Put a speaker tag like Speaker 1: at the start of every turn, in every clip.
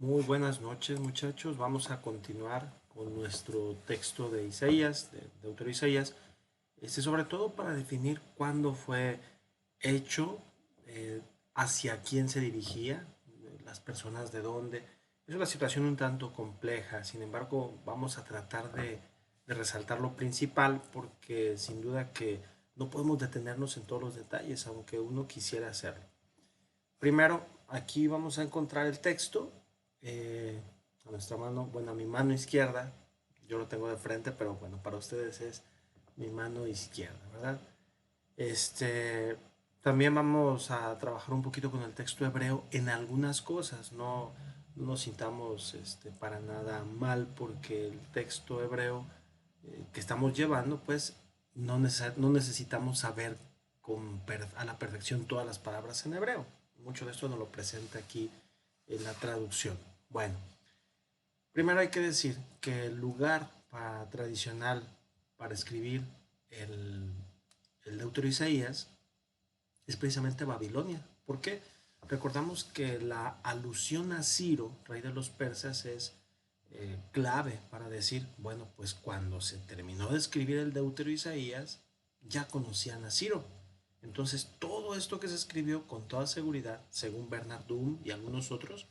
Speaker 1: Muy buenas noches, muchachos. Vamos a continuar con nuestro texto de Isaías, de Deutero Isaías, sobre todo para definir cuándo fue hecho, eh, hacia quién se dirigía, las personas de dónde. Es una situación un tanto compleja, sin embargo, vamos a tratar de resaltar lo principal porque sin duda que no podemos detenernos en todos los detalles, aunque uno quisiera hacerlo. Primero, aquí vamos a encontrar el texto, eh, a nuestra mano, bueno, a mi mano izquierda, yo lo tengo de frente, pero bueno, para ustedes es mi mano izquierda, ¿verdad? Este, también vamos a trabajar un poquito con el texto hebreo en algunas cosas, no nos sintamos para nada mal porque el texto hebreo que estamos llevando, pues no necesitamos saber a la perfección todas las palabras en hebreo. Mucho de esto nos lo presenta aquí en la traducción. Bueno, primero hay que decir que el lugar tradicional para escribir el, el Deutero Isaías es precisamente Babilonia. ¿Por qué? Recordamos que la alusión a Ciro, rey de los persas, es clave para decir, bueno, pues cuando se terminó de escribir el Deutero Isaías, ya conocían a Ciro. Entonces, todo esto que se escribió con toda seguridad, según Bernard Doom y algunos otros,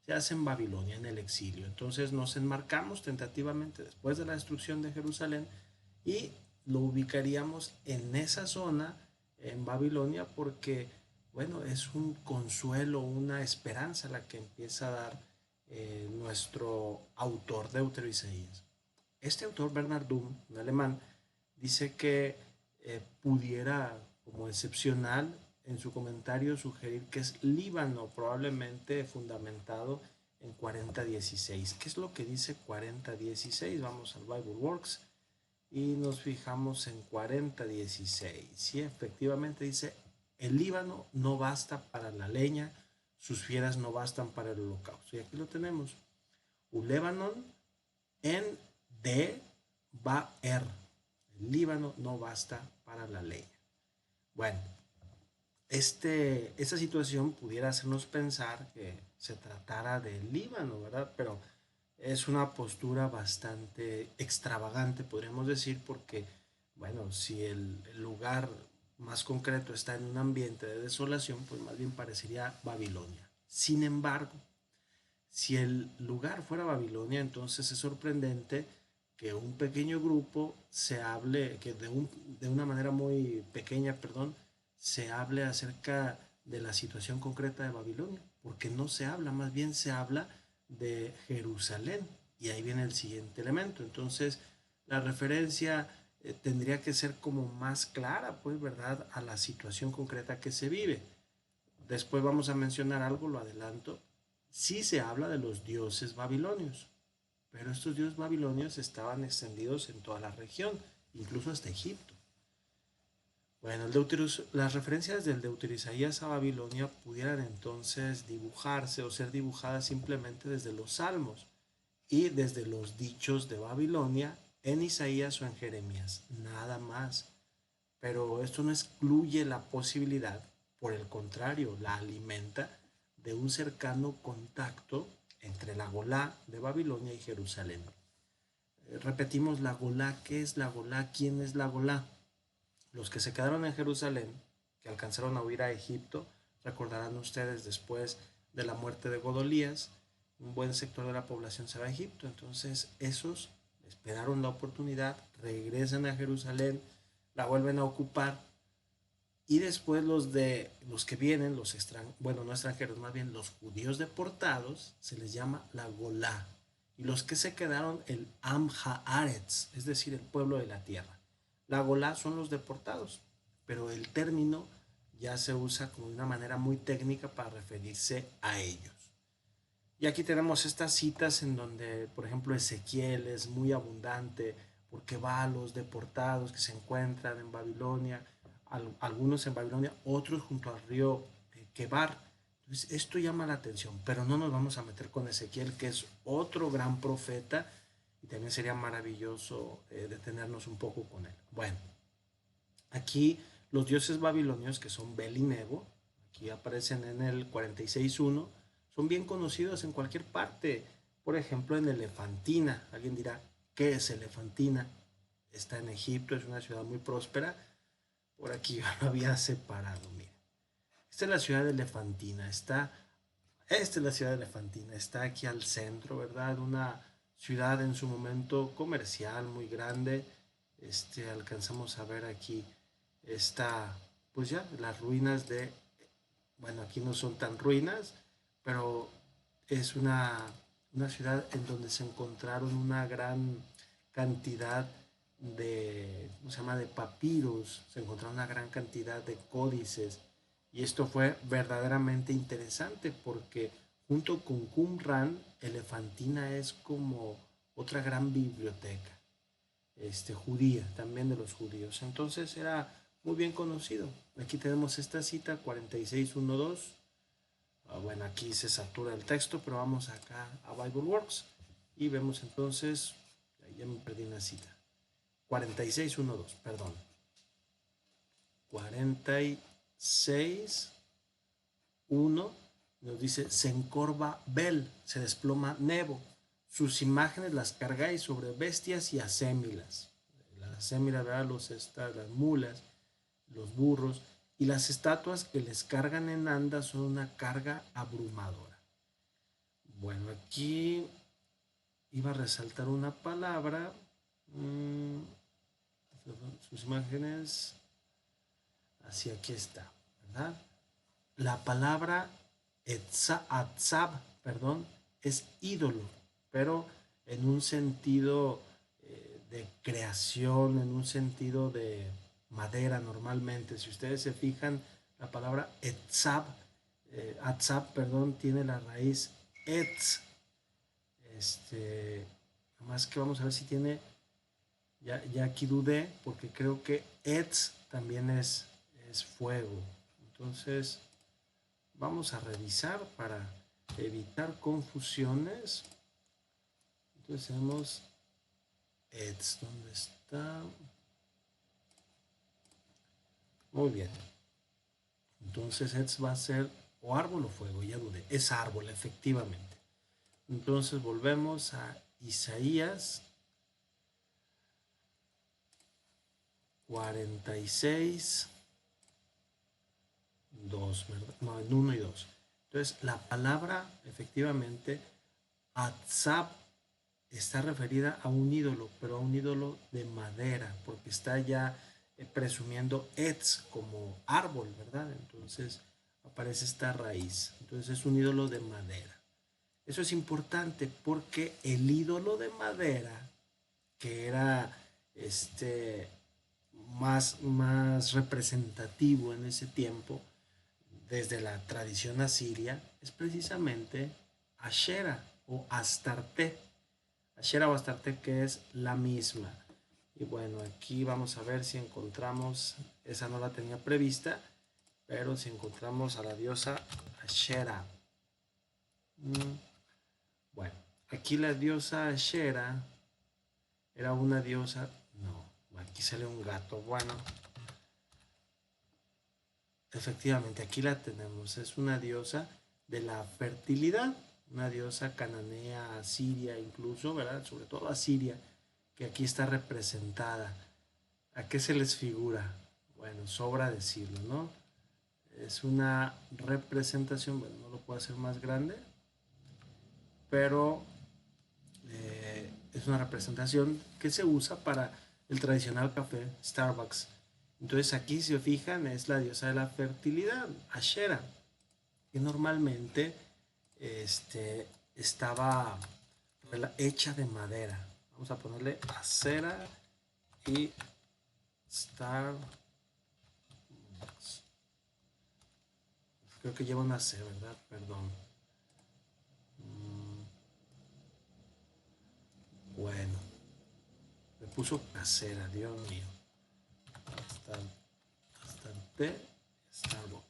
Speaker 1: se hace en Babilonia, en el exilio. Entonces nos enmarcamos tentativamente después de la destrucción de Jerusalén y lo ubicaríamos en esa zona, en Babilonia, porque, bueno, es un consuelo, una esperanza la que empieza a dar nuestro autor Deutero Isaías. Este autor, Bernard Doom, un alemán, dice que pudiera, como excepcional, en su comentario sugerir que es Líbano, probablemente fundamentado en 4016. ¿Qué es lo que dice 4016? Vamos al Bible Works y nos fijamos en 4016. Sí, efectivamente dice, el Líbano no basta para la leña, sus fieras no bastan para el holocausto. Y aquí lo tenemos. Ulébanon en de Baer. El Líbano no basta para la leña. Bueno, esta situación pudiera hacernos pensar que se tratara del Líbano, ¿verdad? Pero es una postura bastante extravagante, podríamos decir, porque, bueno, si el lugar más concreto está en un ambiente de desolación, pues más bien parecería Babilonia. Sin embargo, si el lugar fuera Babilonia, entonces es sorprendente que un pequeño grupo se hable, que de una manera muy pequeña, perdón, se hable acerca de la situación concreta de Babilonia, porque no se habla, más bien se habla de Jerusalén. Y ahí viene el siguiente elemento. Entonces, la referencia tendría que ser como más clara, pues, ¿verdad?, a la situación concreta que se vive. Después vamos a mencionar algo, lo adelanto. Sí se habla de los dioses babilonios, pero estos dioses babilonios estaban extendidos en toda la región, incluso hasta Egipto. Bueno, las referencias del Deuterisaías a Babilonia pudieran entonces dibujarse o ser dibujadas simplemente desde los salmos y desde los dichos de Babilonia en Isaías o en Jeremías, nada más. Pero esto no excluye la posibilidad, por el contrario, la alimenta de un cercano contacto entre la Golá de Babilonia y Jerusalén. Repetimos, la Golá, ¿qué es la Golá? ¿Quién es la Golá? Los que se quedaron en Jerusalén, que alcanzaron a huir a Egipto, recordarán ustedes después de la muerte de Godolías, un buen sector de la población se va a Egipto. Entonces esos esperaron la oportunidad, regresan a Jerusalén, la vuelven a ocupar y después los que vienen, bueno, no extranjeros, más bien los judíos deportados, se les llama la Golá. Y los que se quedaron, el Am Haaretz, es decir, el pueblo de la tierra. La Golá son los deportados, pero el término ya se usa como de una manera muy técnica para referirse a ellos. Y aquí tenemos estas citas en donde, por ejemplo, Ezequiel es muy abundante porque va a los deportados que se encuentran en Babilonia, algunos en Babilonia, otros junto al río Quebar. Entonces, esto llama la atención, pero no nos vamos a meter con Ezequiel, que es otro gran profeta, y también sería maravilloso detenernos un poco con él. Bueno, aquí los dioses babilonios, que son Bel y Nebo, aquí aparecen en el 46.1, son bien conocidos en cualquier parte. Por ejemplo, en Elefantina. Alguien dirá, ¿qué es Elefantina? Está en Egipto, es una ciudad muy próspera. Por aquí yo lo había separado, mire. Esta es la ciudad de Elefantina. Esta es la ciudad de Elefantina. Está aquí al centro, ¿verdad? Una ciudad en su momento comercial muy grande. Alcanzamos a ver aquí está, pues ya, las ruinas bueno, aquí no son tan ruinas, pero es una ciudad en donde se encontraron una gran cantidad ¿cómo se llama?, de papiros, se encontraron una gran cantidad de códices, y esto fue verdaderamente interesante porque junto con Qumran, Elefantina es como otra gran biblioteca, judía, también de los judíos. Entonces era muy bien conocido. Aquí tenemos esta cita 4612. Bueno, aquí se satura el texto, pero vamos acá a BibleWorks y vemos entonces, ya me perdí una cita. 4612, perdón. 46:1 nos dice, se encorva Bel, se desploma Nebo, sus imágenes las cargáis sobre bestias y asémilas. Las asémilas, ¿verdad? Las mulas, los burros, y las estatuas que les cargan en andas son una carga abrumadora. Bueno, aquí iba a resaltar una palabra. Sus imágenes, así aquí está, ¿verdad? La palabra atzab, perdón, es ídolo, pero en un sentido de creación, en un sentido de madera normalmente. Si ustedes se fijan, la palabra atzab, perdón, tiene la raíz etz. Nada más que vamos a ver si tiene, ya aquí dudé, porque creo que etz también es fuego. Entonces, vamos a revisar para evitar confusiones. Entonces tenemos etz, ¿dónde está? Muy bien. Entonces etz va a ser o árbol o fuego, ya dudé. Es árbol, efectivamente. Entonces volvemos a Isaías 46, 2, ¿verdad? No, en 1 y 2. Entonces, la palabra, efectivamente, Atzab, está referida a un ídolo, pero a un ídolo de madera, porque está ya presumiendo Etz como árbol, ¿verdad? Entonces, aparece esta raíz. Entonces, es un ídolo de madera. Eso es importante porque el ídolo de madera, que era más representativo en ese tiempo, desde la tradición asiria, es precisamente Ashera o Astarte. Ashera o Astarte, que es la misma. Y bueno, aquí vamos a ver si encontramos, esa no la tenía prevista, pero si encontramos a la diosa Ashera. Bueno, aquí la diosa Ashera era una diosa, no, aquí sale un gato, bueno, efectivamente, aquí la tenemos, es una diosa de la fertilidad, una diosa cananea, asiria incluso, ¿verdad? Sobre todo asiria, que aquí está representada. ¿A qué se les figura? Bueno, sobra decirlo, ¿no? Es una representación, bueno, no lo puedo hacer más grande, pero es una representación que se usa para el tradicional café Starbucks. Entonces aquí, si se fijan, es la diosa de la fertilidad, Ashera, que normalmente estaba hecha de madera. Vamos a ponerle acera y Starbucks. Creo que lleva una C, ¿verdad? Perdón. Bueno, me puso casera, Dios mío. Bastante Starbucks.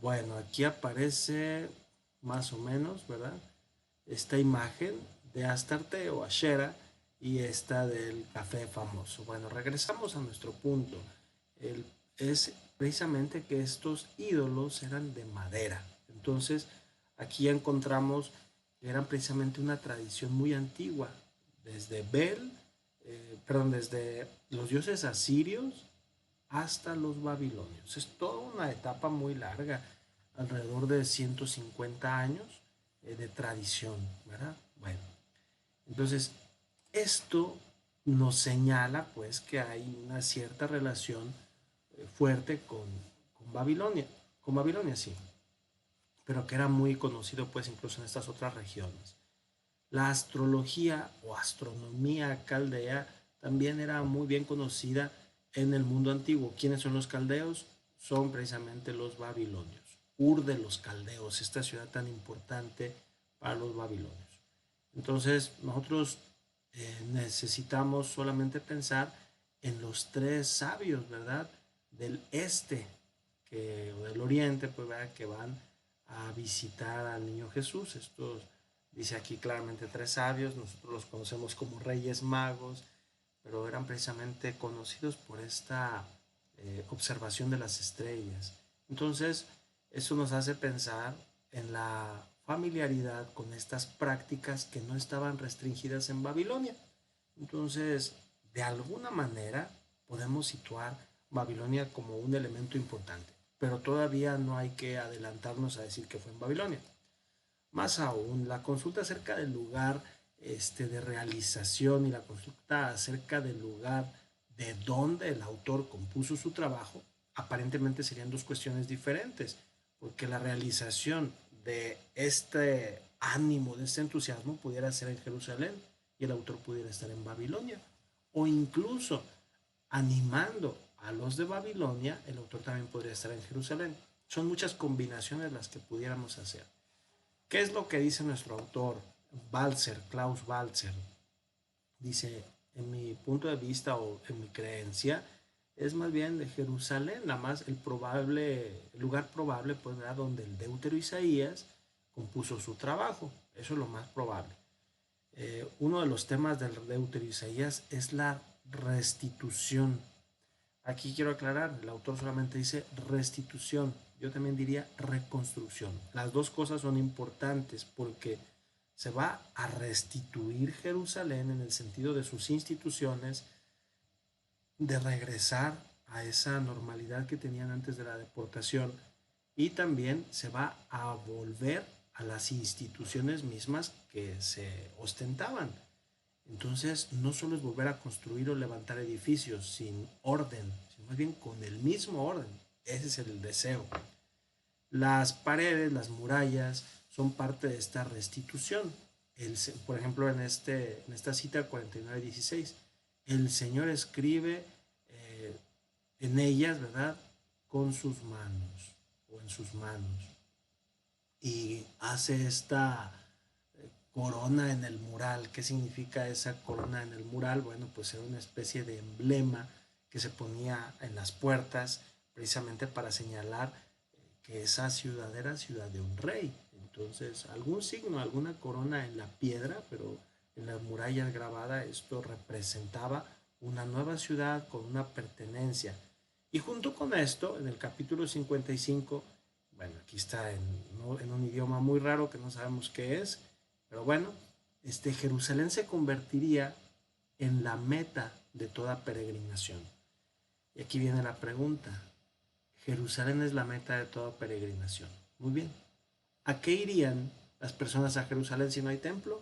Speaker 1: Bueno, aquí aparece más o menos, ¿verdad? Esta imagen de Astarte o Ashera y esta del café famoso. Bueno, regresamos a nuestro punto. Es precisamente que estos ídolos eran de madera. Entonces, aquí ya encontramos que eran precisamente una tradición muy antigua, desde desde los dioses asirios hasta los babilonios. Es toda una etapa muy larga, alrededor de 150 años de tradición, ¿verdad? Bueno, entonces esto nos señala pues que hay una cierta relación fuerte con Babilonia, sí, pero que era muy conocido pues incluso en estas otras regiones. La astrología o astronomía caldea también era muy bien conocida en el mundo antiguo. ¿Quiénes son los caldeos? Son precisamente los babilonios. Ur de los caldeos, esta ciudad tan importante para los babilonios. Entonces, nosotros necesitamos solamente pensar en los tres sabios, ¿verdad? Del este o del oriente, pues, ¿verdad? Que van a visitar al niño Jesús. Estos, dice aquí claramente tres sabios, nosotros los conocemos como reyes magos, pero eran precisamente conocidos por esta observación de las estrellas. Entonces, eso nos hace pensar en la familiaridad con estas prácticas que no estaban restringidas en Babilonia. Entonces, de alguna manera podemos situar Babilonia como un elemento importante, pero todavía no hay que adelantarnos a decir que fue en Babilonia. Más aún, la consulta acerca del lugar de realización y la consulta acerca del lugar de donde el autor compuso su trabajo, aparentemente serían dos cuestiones diferentes, porque la realización de este ánimo, de este entusiasmo, pudiera ser en Jerusalén y el autor pudiera estar en Babilonia, o incluso animando a los de Babilonia, el autor también podría estar en Jerusalén. Son muchas combinaciones las que pudiéramos hacer. ¿Qué es lo que dice nuestro autor, Klaus Balzer? Dice, en mi punto de vista o en mi creencia, es más bien de Jerusalén, nada más el lugar probable, pues, ¿verdad? Donde el deutero Isaías compuso su trabajo. Eso es lo más probable. Uno de los temas del deutero Isaías es la restitución. Aquí quiero aclarar, el autor solamente dice restitución, yo también diría reconstrucción. Las dos cosas son importantes porque se va a restituir Jerusalén en el sentido de sus instituciones, de regresar a esa normalidad que tenían antes de la deportación, y también se va a volver a las instituciones mismas que se ostentaban. Entonces, no solo es volver a construir o levantar edificios sin orden, sino más bien con el mismo orden. Ese es el deseo. Las paredes, las murallas, son parte de esta restitución. Por ejemplo, en esta cita 49:16, el Señor escribe en ellas, ¿verdad? Con sus manos o en sus manos. Y hace esta corona en el mural. ¿Qué significa esa corona en el mural? Bueno, pues era una especie de emblema que se ponía en las puertas precisamente para señalar que esa ciudad era ciudad de un rey. Entonces, algún signo, alguna corona en la piedra, pero en las murallas grabada, esto representaba una nueva ciudad con una pertenencia. Y junto con esto, en el capítulo 55, bueno, aquí está en un idioma muy raro que no sabemos qué es, pero bueno, Jerusalén se convertiría en la meta de toda peregrinación. Y aquí viene la pregunta. Jerusalén es la meta de toda peregrinación. Muy bien. ¿A qué irían las personas a Jerusalén si no hay templo?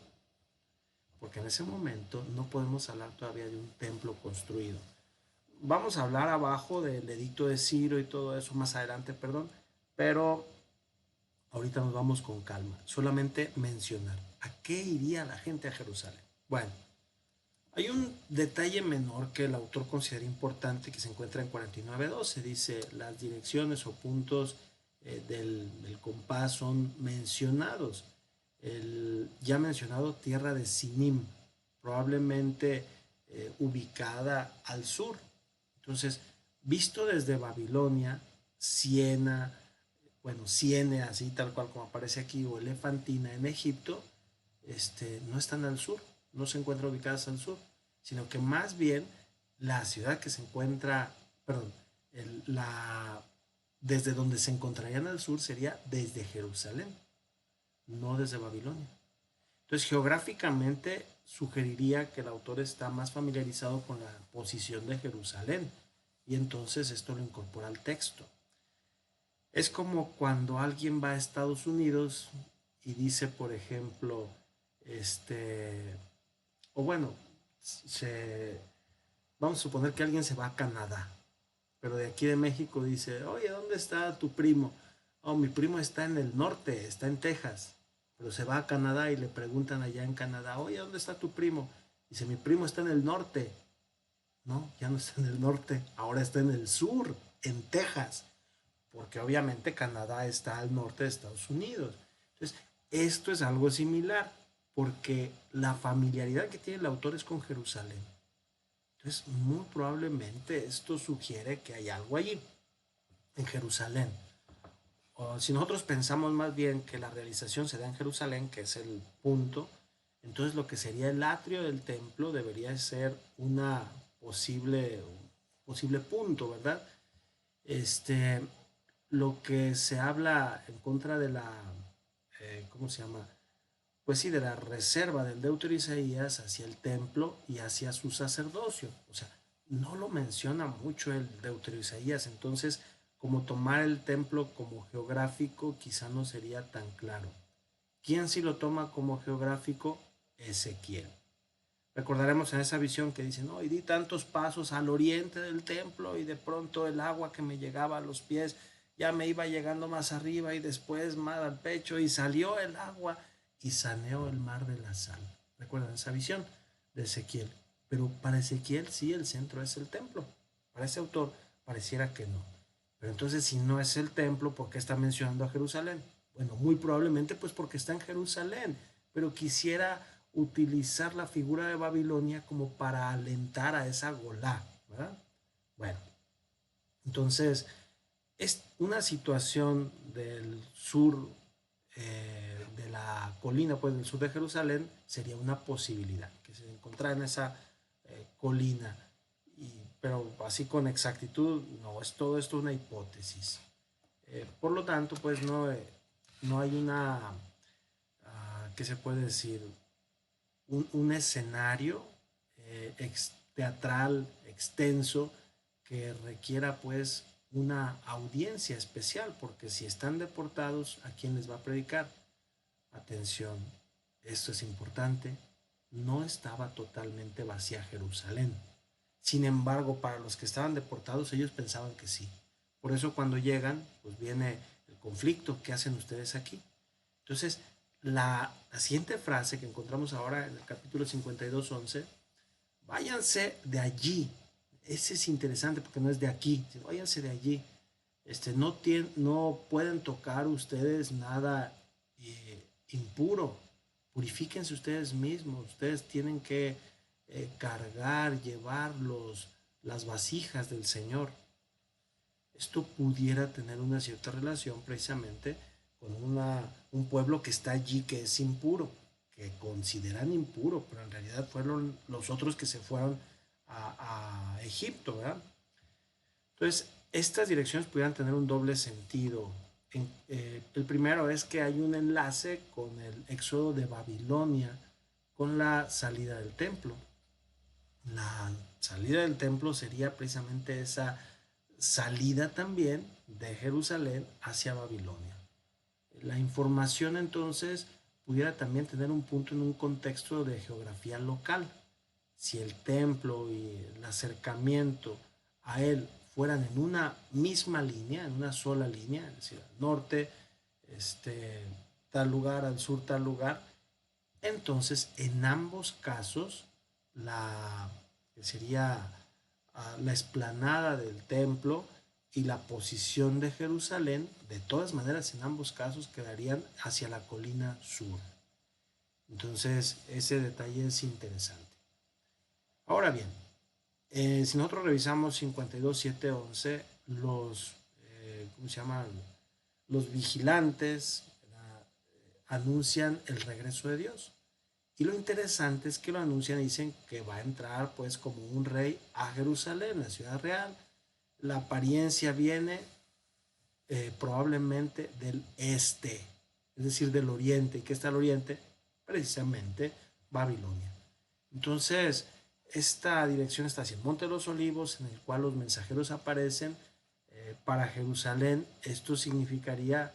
Speaker 1: Porque en ese momento no podemos hablar todavía de un templo construido. Vamos a hablar abajo del edicto de Ciro y todo eso más adelante, perdón, pero ahorita nos vamos con calma. Solamente mencionar, ¿a qué iría la gente a Jerusalén? Bueno, hay un detalle menor que el autor considera importante que se encuentra en 49:12. Dice, las direcciones o puntos del compás son mencionados. El ya mencionado tierra de Sinim, probablemente ubicada al sur. Entonces, visto desde Babilonia, Siena, bueno, Siene, así tal cual como aparece aquí, o Elefantina en Egipto, no están al sur, no se encuentran ubicadas al sur, sino que más bien la ciudad que se encuentra, perdón, la desde donde se encontrarían al sur sería desde Jerusalén, no desde Babilonia. Entonces, geográficamente sugeriría que el autor está más familiarizado con la posición de Jerusalén y entonces esto lo incorpora al texto. Es como cuando alguien va a Estados Unidos y dice, por ejemplo, o bueno, se, vamos a suponer que alguien se va a Canadá, pero de aquí de México dice, oye, ¿dónde está tu primo? Oh, mi primo está en el norte, está en Texas, pero se va a Canadá y le preguntan allá en Canadá, oye, ¿dónde está tu primo? Dice, mi primo está en el norte. No, ya no está en el norte, ahora está en el sur, en Texas, porque obviamente Canadá está al norte de Estados Unidos. Entonces, esto es algo similar, porque la familiaridad que tiene el autor es con Jerusalén. Entonces, muy probablemente esto sugiere que hay algo allí, en Jerusalén. O si nosotros pensamos más bien que la realización se da en Jerusalén, que es el punto, entonces lo que sería el atrio del templo debería ser una posible punto, ¿verdad? Este, lo que se habla en contra de la, ¿cómo se llama? Pues sí, de la reserva del Deutero Isaías hacia el templo y hacia su sacerdocio. O sea, no lo menciona mucho el Deutero Isaías, entonces como tomar el templo como geográfico quizá no sería tan claro. ¿Quién sí lo toma como geográfico? Ezequiel. Recordaremos en esa visión que dice, no, y di tantos pasos al oriente del templo y de pronto el agua que me llegaba a los pies ya me iba llegando más arriba y después más al pecho y salió el agua y saneó el mar de la sal. ¿Recuerdan esa visión de Ezequiel? Pero para Ezequiel sí el centro es el templo. Para ese autor pareciera que no. Pero entonces si no es el templo, ¿por qué está mencionando a Jerusalén? Bueno, muy probablemente pues porque está en Jerusalén, pero quisiera utilizar la figura de Babilonia como para alentar a esa Golá, ¿verdad? Bueno, entonces es una situación del sur de la colina, pues del sur de Jerusalén, sería una posibilidad que se encontrara en esa colina, pero así con exactitud, no, es todo esto una hipótesis. Por lo tanto, pues no hay una, ¿qué se puede decir? Un escenario teatral extenso que requiera pues una audiencia especial, porque si están deportados, ¿a quién les va a predicar? Atención, esto es importante, no estaba totalmente vacía Jerusalén. Sin embargo, para los que estaban deportados, ellos pensaban que sí. Por eso cuando llegan, pues viene el conflicto, ¿qué hacen ustedes aquí? Entonces, la siguiente frase que encontramos ahora en el capítulo 52:11, váyanse de allí. Ese es interesante porque no es de aquí, sino váyanse de allí. No pueden tocar ustedes nada impuro. Purifíquense ustedes mismos. Ustedes tienen que cargar, llevar las vasijas del Señor. Esto pudiera tener una cierta relación precisamente con un pueblo que está allí que es impuro, que consideran impuro, pero en realidad fueron los otros que se fueron a Egipto, ¿verdad? Entonces, estas direcciones pudieran tener un doble sentido. El primero es que hay un enlace con el éxodo de Babilonia, con la salida del templo. La salida del templo sería precisamente esa salida también de Jerusalén hacia Babilonia. La información entonces pudiera también tener un punto en un contexto de geografía local. Si el templo y el acercamiento a él fueran en una misma línea, en una sola línea, es decir, al norte, tal lugar, al sur, tal lugar, entonces en ambos casos la que sería la explanada del templo y la posición de Jerusalén, de todas maneras en ambos casos quedarían hacia la colina sur. Entonces ese detalle es interesante. Ahora bien, si nosotros revisamos 52:7-11, ¿cómo se llaman? Los vigilantes anuncian el regreso de Dios. Y lo interesante es que lo anuncian y dicen que va a entrar pues como un rey a Jerusalén, la ciudad real. La apariencia viene probablemente del este, es decir, del oriente. ¿Y qué está al oriente? Precisamente Babilonia. Entonces, esta dirección está hacia el Monte de los Olivos, en el cual los mensajeros aparecen para Jerusalén. Esto significaría,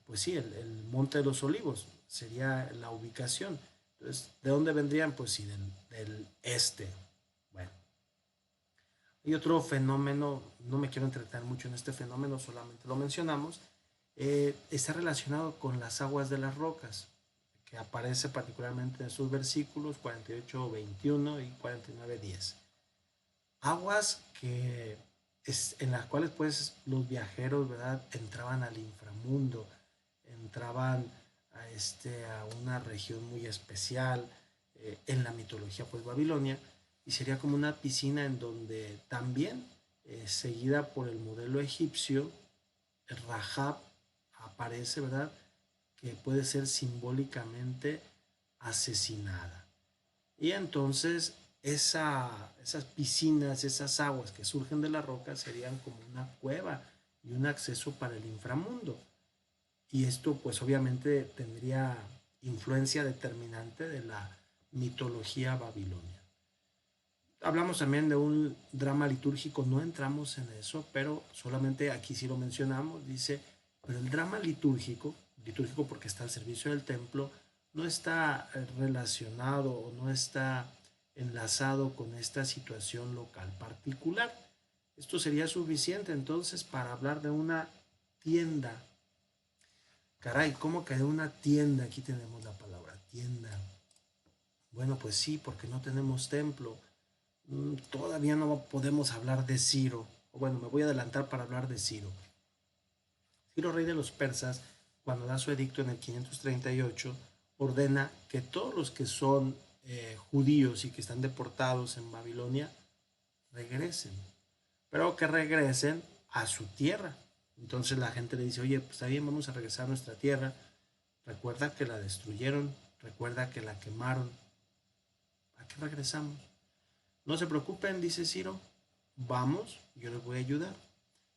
Speaker 1: pues sí, el Monte de los Olivos, sería la ubicación. Entonces, ¿de dónde vendrían? Pues sí, del este. Bueno, hay otro fenómeno, no me quiero entretener mucho en este fenómeno, solamente lo mencionamos, está relacionado con las aguas de las rocas, que aparece particularmente en sus versículos 48:21 y 49:10. Aguas que en las cuales pues los viajeros, ¿verdad?, entraban al inframundo, entraban a una región muy especial en la mitología pues babilonia, y sería como una piscina en donde también, seguida por el modelo egipcio, el Rahab aparece, ¿verdad?, que puede ser simbólicamente asesinada. Y entonces esas piscinas, esas aguas que surgen de la roca serían como una cueva y un acceso para el inframundo. Y esto pues obviamente tendría influencia determinante de la mitología babilonia. Hablamos también de un drama litúrgico, no entramos en eso, pero solamente aquí sí lo mencionamos, dice, pero el drama litúrgico, litúrgico porque está al servicio del templo, no está relacionado o no está enlazado con esta situación local particular. Esto sería suficiente entonces para hablar de una tienda. Caray, ¿cómo que de una tienda? Aquí tenemos la palabra tienda. Bueno, pues sí, porque no tenemos templo. Todavía no podemos hablar de Ciro. Bueno, me voy a adelantar para hablar de Ciro. Ciro, rey de los persas, cuando da su edicto en el 538, ordena que todos los que son judíos y que están deportados en Babilonia regresen, pero que regresen a su tierra. Entonces la gente le dice, oye, pues está bien, vamos a regresar a nuestra tierra. Recuerda que la destruyeron, recuerda que la quemaron. ¿A qué regresamos? No se preocupen, dice Ciro, vamos, yo les voy a ayudar.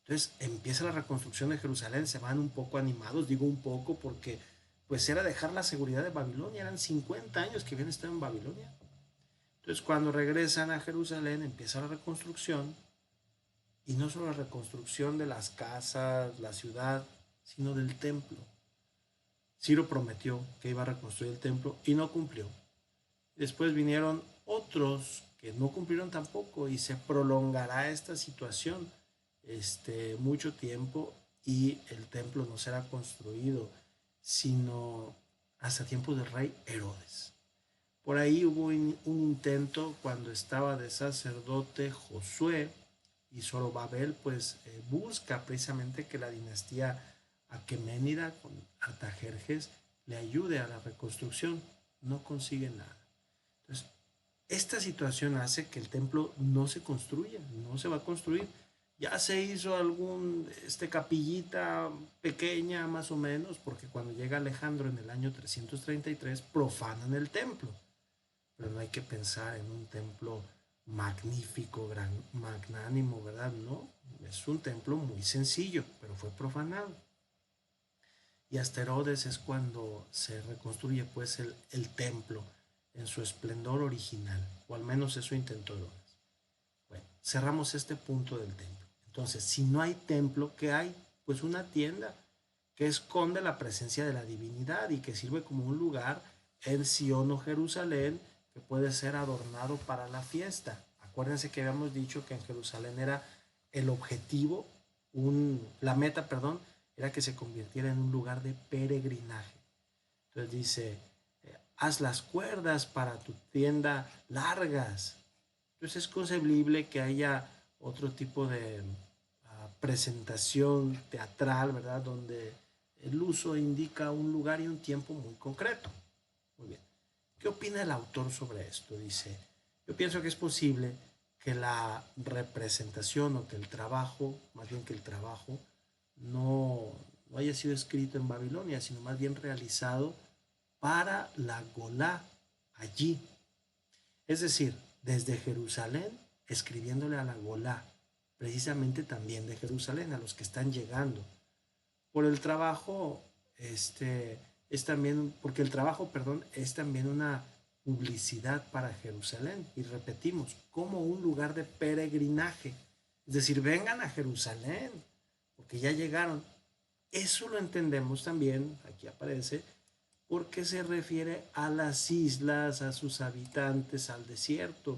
Speaker 1: Entonces empieza la reconstrucción de Jerusalén, se van un poco animados, digo un poco porque pues era dejar la seguridad de Babilonia, eran 50 años que habían estado en Babilonia. Entonces cuando regresan a Jerusalén empieza la reconstrucción, y no solo la reconstrucción de las casas, la ciudad, sino del templo. Ciro prometió que iba a reconstruir el templo y no cumplió. Después vinieron otros que no cumplieron tampoco y se prolongará esta situación mucho tiempo, y el templo no será construido sino hasta tiempos del rey Herodes. Por ahí hubo un intento cuando estaba de sacerdote Josué, y Zorobabel pues busca precisamente que la dinastía aqueménida con Artajerjes le ayude a la reconstrucción. No consigue nada. Entonces, esta situación hace que el templo no se construya, no se va a construir. Ya se hizo algún capillita pequeña más o menos, porque cuando llega Alejandro en el año 333 profanan el templo. Pero no hay que pensar en un templo magnífico, magnánimo, ¿verdad? No, es un templo muy sencillo, pero fue profanado. Y hasta Herodes es cuando se reconstruye pues el templo en su esplendor original, o al menos eso intentó Herodes. Bueno, cerramos este punto del templo. Entonces, si no hay templo, ¿qué hay? Pues una tienda que esconde la presencia de la divinidad y que sirve como un lugar en Sion o Jerusalén que puede ser adornado para la fiesta. Acuérdense que habíamos dicho que en Jerusalén era el objetivo, la meta, perdón, era que se convirtiera en un lugar de peregrinaje. Entonces dice, haz las cuerdas para tu tienda largas. Entonces es concebible que haya otro tipo de presentación teatral, ¿verdad? Donde el uso indica un lugar y un tiempo muy concreto. Muy bien. ¿Qué opina el autor sobre esto? Dice, yo pienso que es posible que la representación o que el trabajo, más bien que el trabajo, no, no haya sido escrito en Babilonia, sino más bien realizado para la Golá allí. Es decir, desde Jerusalén, escribiéndole a la Golá, precisamente también de Jerusalén, a los que están llegando. por el trabajo, este, es también, porque el trabajo, perdón, es también una publicidad para Jerusalén. Y repetimos, como un lugar de peregrinaje. Es decir, vengan a Jerusalén, porque ya llegaron. Eso lo entendemos también, aquí aparece, porque se refiere a las islas, a sus habitantes, al desierto.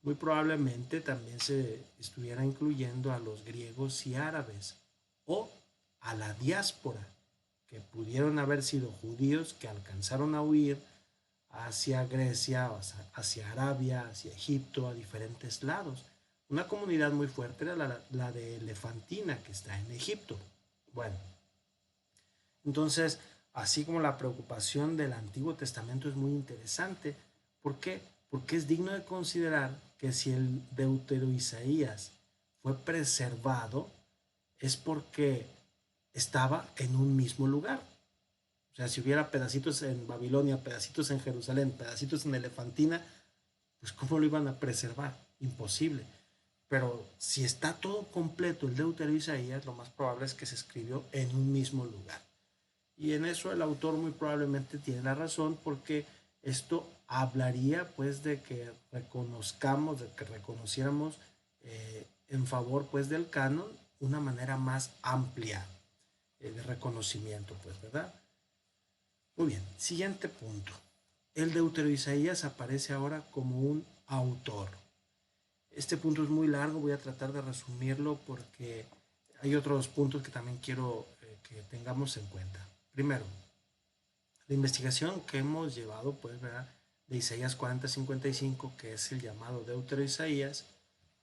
Speaker 1: Muy probablemente también se estuviera incluyendo a los griegos y árabes o a la diáspora, que pudieron haber sido judíos que alcanzaron a huir hacia Grecia, hacia Arabia, hacia Egipto, a diferentes lados. Una comunidad muy fuerte era la de Elefantina, que está en Egipto. Bueno, entonces, así como la preocupación del Antiguo Testamento es muy interesante. ¿Por qué? Porque es digno de considerar que si el Deutero Isaías fue preservado, es porque estaba en un mismo lugar. O sea, si hubiera pedacitos en Babilonia, pedacitos en Jerusalén, pedacitos en Elefantina, pues ¿cómo lo iban a preservar? Imposible. Pero si está todo completo el Deutero Isaías, lo más probable es que se escribió en un mismo lugar. Y en eso el autor muy probablemente tiene la razón porque esto hablaría pues de que reconozcamos, de que reconociéramos en favor pues del canon una manera más amplia de reconocimiento pues, ¿verdad? Muy bien, siguiente punto. El Deutero Isaías aparece ahora como un autor. Este punto es muy largo, voy a tratar de resumirlo porque hay otros puntos que también quiero que tengamos en cuenta. Primero, la investigación que hemos llevado, pues, ¿verdad? De Isaías 40:55, que es el llamado Deutero Isaías,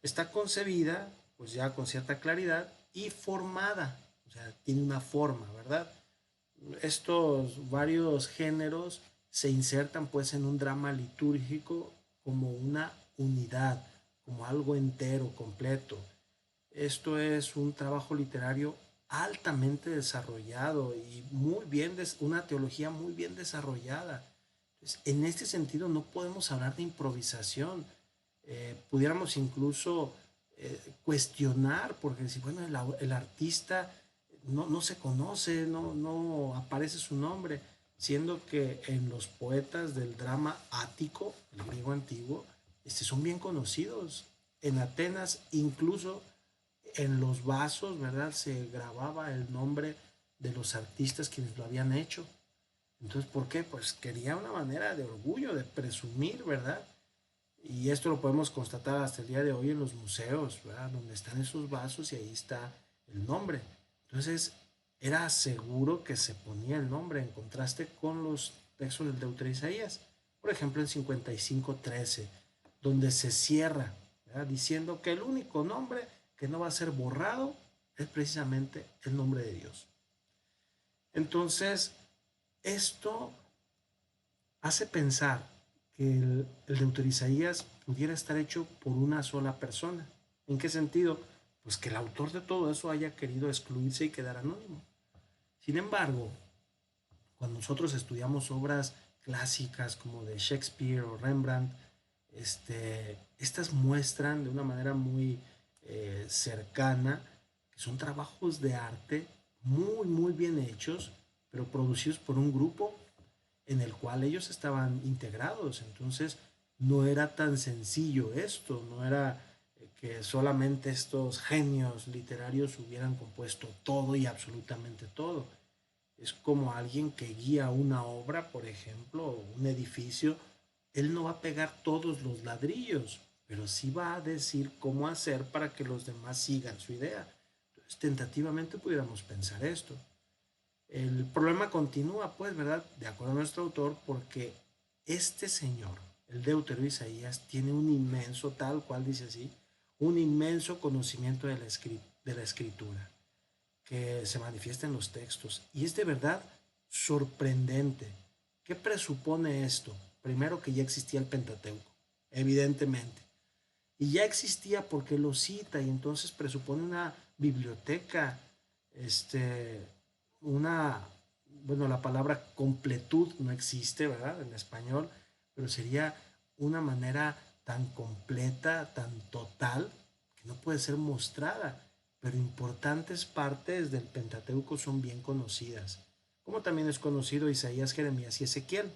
Speaker 1: está concebida, pues ya con cierta claridad y formada, o sea, tiene una forma, ¿verdad? Estos varios géneros se insertan pues en un drama litúrgico como una unidad, como algo entero, completo. Esto es un trabajo literario altamente desarrollado y muy bien, una teología muy bien desarrollada. Entonces, en este sentido no podemos hablar de improvisación. Pudiéramos incluso cuestionar, porque si bueno, el artista no se conoce, no aparece su nombre, siendo que en los poetas del drama ático, el griego antiguo, son bien conocidos. En Atenas incluso en los vasos, ¿verdad? Se grababa el nombre de los artistas quienes lo habían hecho. Entonces, ¿por qué? Pues quería una manera de orgullo, de presumir, ¿verdad? Y esto lo podemos constatar hasta el día de hoy en los museos, ¿verdad? Donde están esos vasos y ahí está el nombre. Entonces, era seguro que se ponía el nombre en contraste con los textos del Deutero Isaías. Por ejemplo, en 55:13, donde se cierra, ¿verdad? Diciendo que el único nombre que no va a ser borrado es precisamente el nombre de Dios. Entonces, esto hace pensar que el Deutero Isaías pudiera estar hecho por una sola persona. ¿En qué sentido? Pues que el autor de todo eso haya querido excluirse y quedar anónimo. Sin embargo, cuando nosotros estudiamos obras clásicas como de Shakespeare o Rembrandt, estas muestran de una manera muy cercana que son trabajos de arte muy, muy bien hechos, pero producidos por un grupo en el cual ellos estaban integrados. Entonces, no era tan sencillo esto, no era que solamente estos genios literarios hubieran compuesto todo y absolutamente todo. Es como alguien que guía una obra, por ejemplo, un edificio. Él no va a pegar todos los ladrillos, pero sí va a decir cómo hacer para que los demás sigan su idea. Entonces, tentativamente pudiéramos pensar esto. El problema continúa, pues, ¿verdad? De acuerdo a nuestro autor, porque este señor, el Deutero Isaías, tiene un inmenso, tal cual dice así, un inmenso conocimiento de la escritura que se manifiesta en los textos. Y es de verdad sorprendente. ¿Qué presupone esto? Primero que ya existía el Pentateuco, evidentemente. Y ya existía porque lo cita y entonces presupone una biblioteca, este, una, bueno, la palabra completud no existe, ¿verdad? En español, pero sería una manera tan completa, tan total, que no puede ser mostrada. pero importantes partes del Pentateuco son bien conocidas, como también es conocido Isaías, Jeremías y Ezequiel.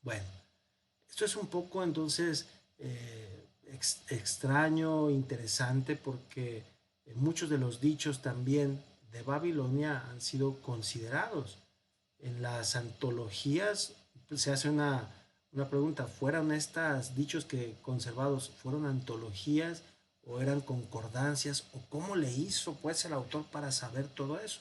Speaker 1: Bueno, esto es un poco entonces extraño, interesante, porque muchos de los dichos también de Babilonia han sido considerados. En las antologías se hace una pregunta, ¿fueron estos dichos que conservados, fueron antologías o eran concordancias? ¿O cómo le hizo pues el autor para saber todo eso?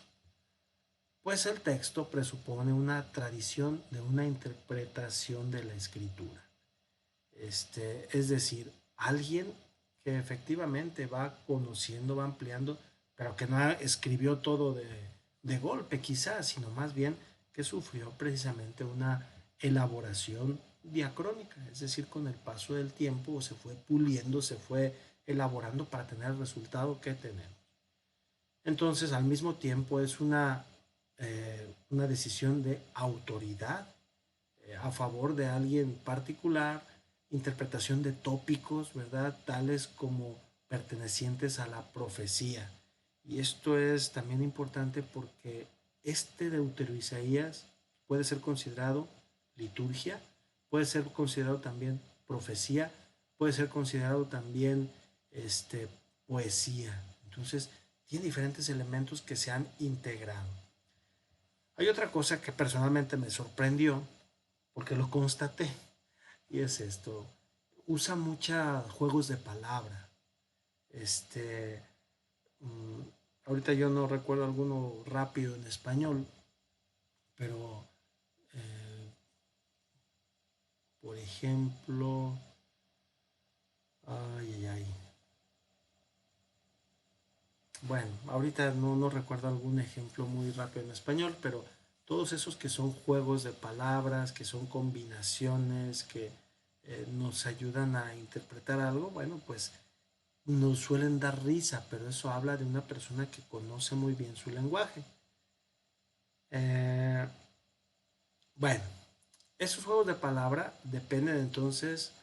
Speaker 1: Pues el texto presupone una tradición de una interpretación de la escritura. Es decir, alguien que efectivamente va conociendo, va ampliando, pero que no escribió todo de golpe quizás, sino más bien que sufrió precisamente una elaboración diacrónica, es decir, con el paso del tiempo se fue puliendo, se fue elaborando para tener el resultado que tenemos. Entonces, al mismo tiempo es una decisión de autoridad a favor de alguien particular, interpretación de tópicos, ¿verdad? Tales como pertenecientes a la profecía. Y esto es también importante porque este Deutero Isaías puede ser considerado liturgia, puede ser considerado también profecía, puede ser considerado también poesía. Entonces, tiene diferentes elementos que se han integrado. Hay otra cosa que personalmente me sorprendió, porque lo constaté, y es esto. Usa muchos juegos de palabra. Este, mm, ahorita yo no recuerdo alguno rápido en español, pero, eh, por ejemplo, ay, ay, ay. Bueno, ahorita no recuerdo algún ejemplo muy rápido en español, pero todos esos que son juegos de palabras, que son combinaciones, que nos ayudan a interpretar algo, bueno, pues nos suelen dar risa, pero eso habla de una persona que conoce muy bien su lenguaje. Eh, bueno, esos juegos de palabra dependen entonces,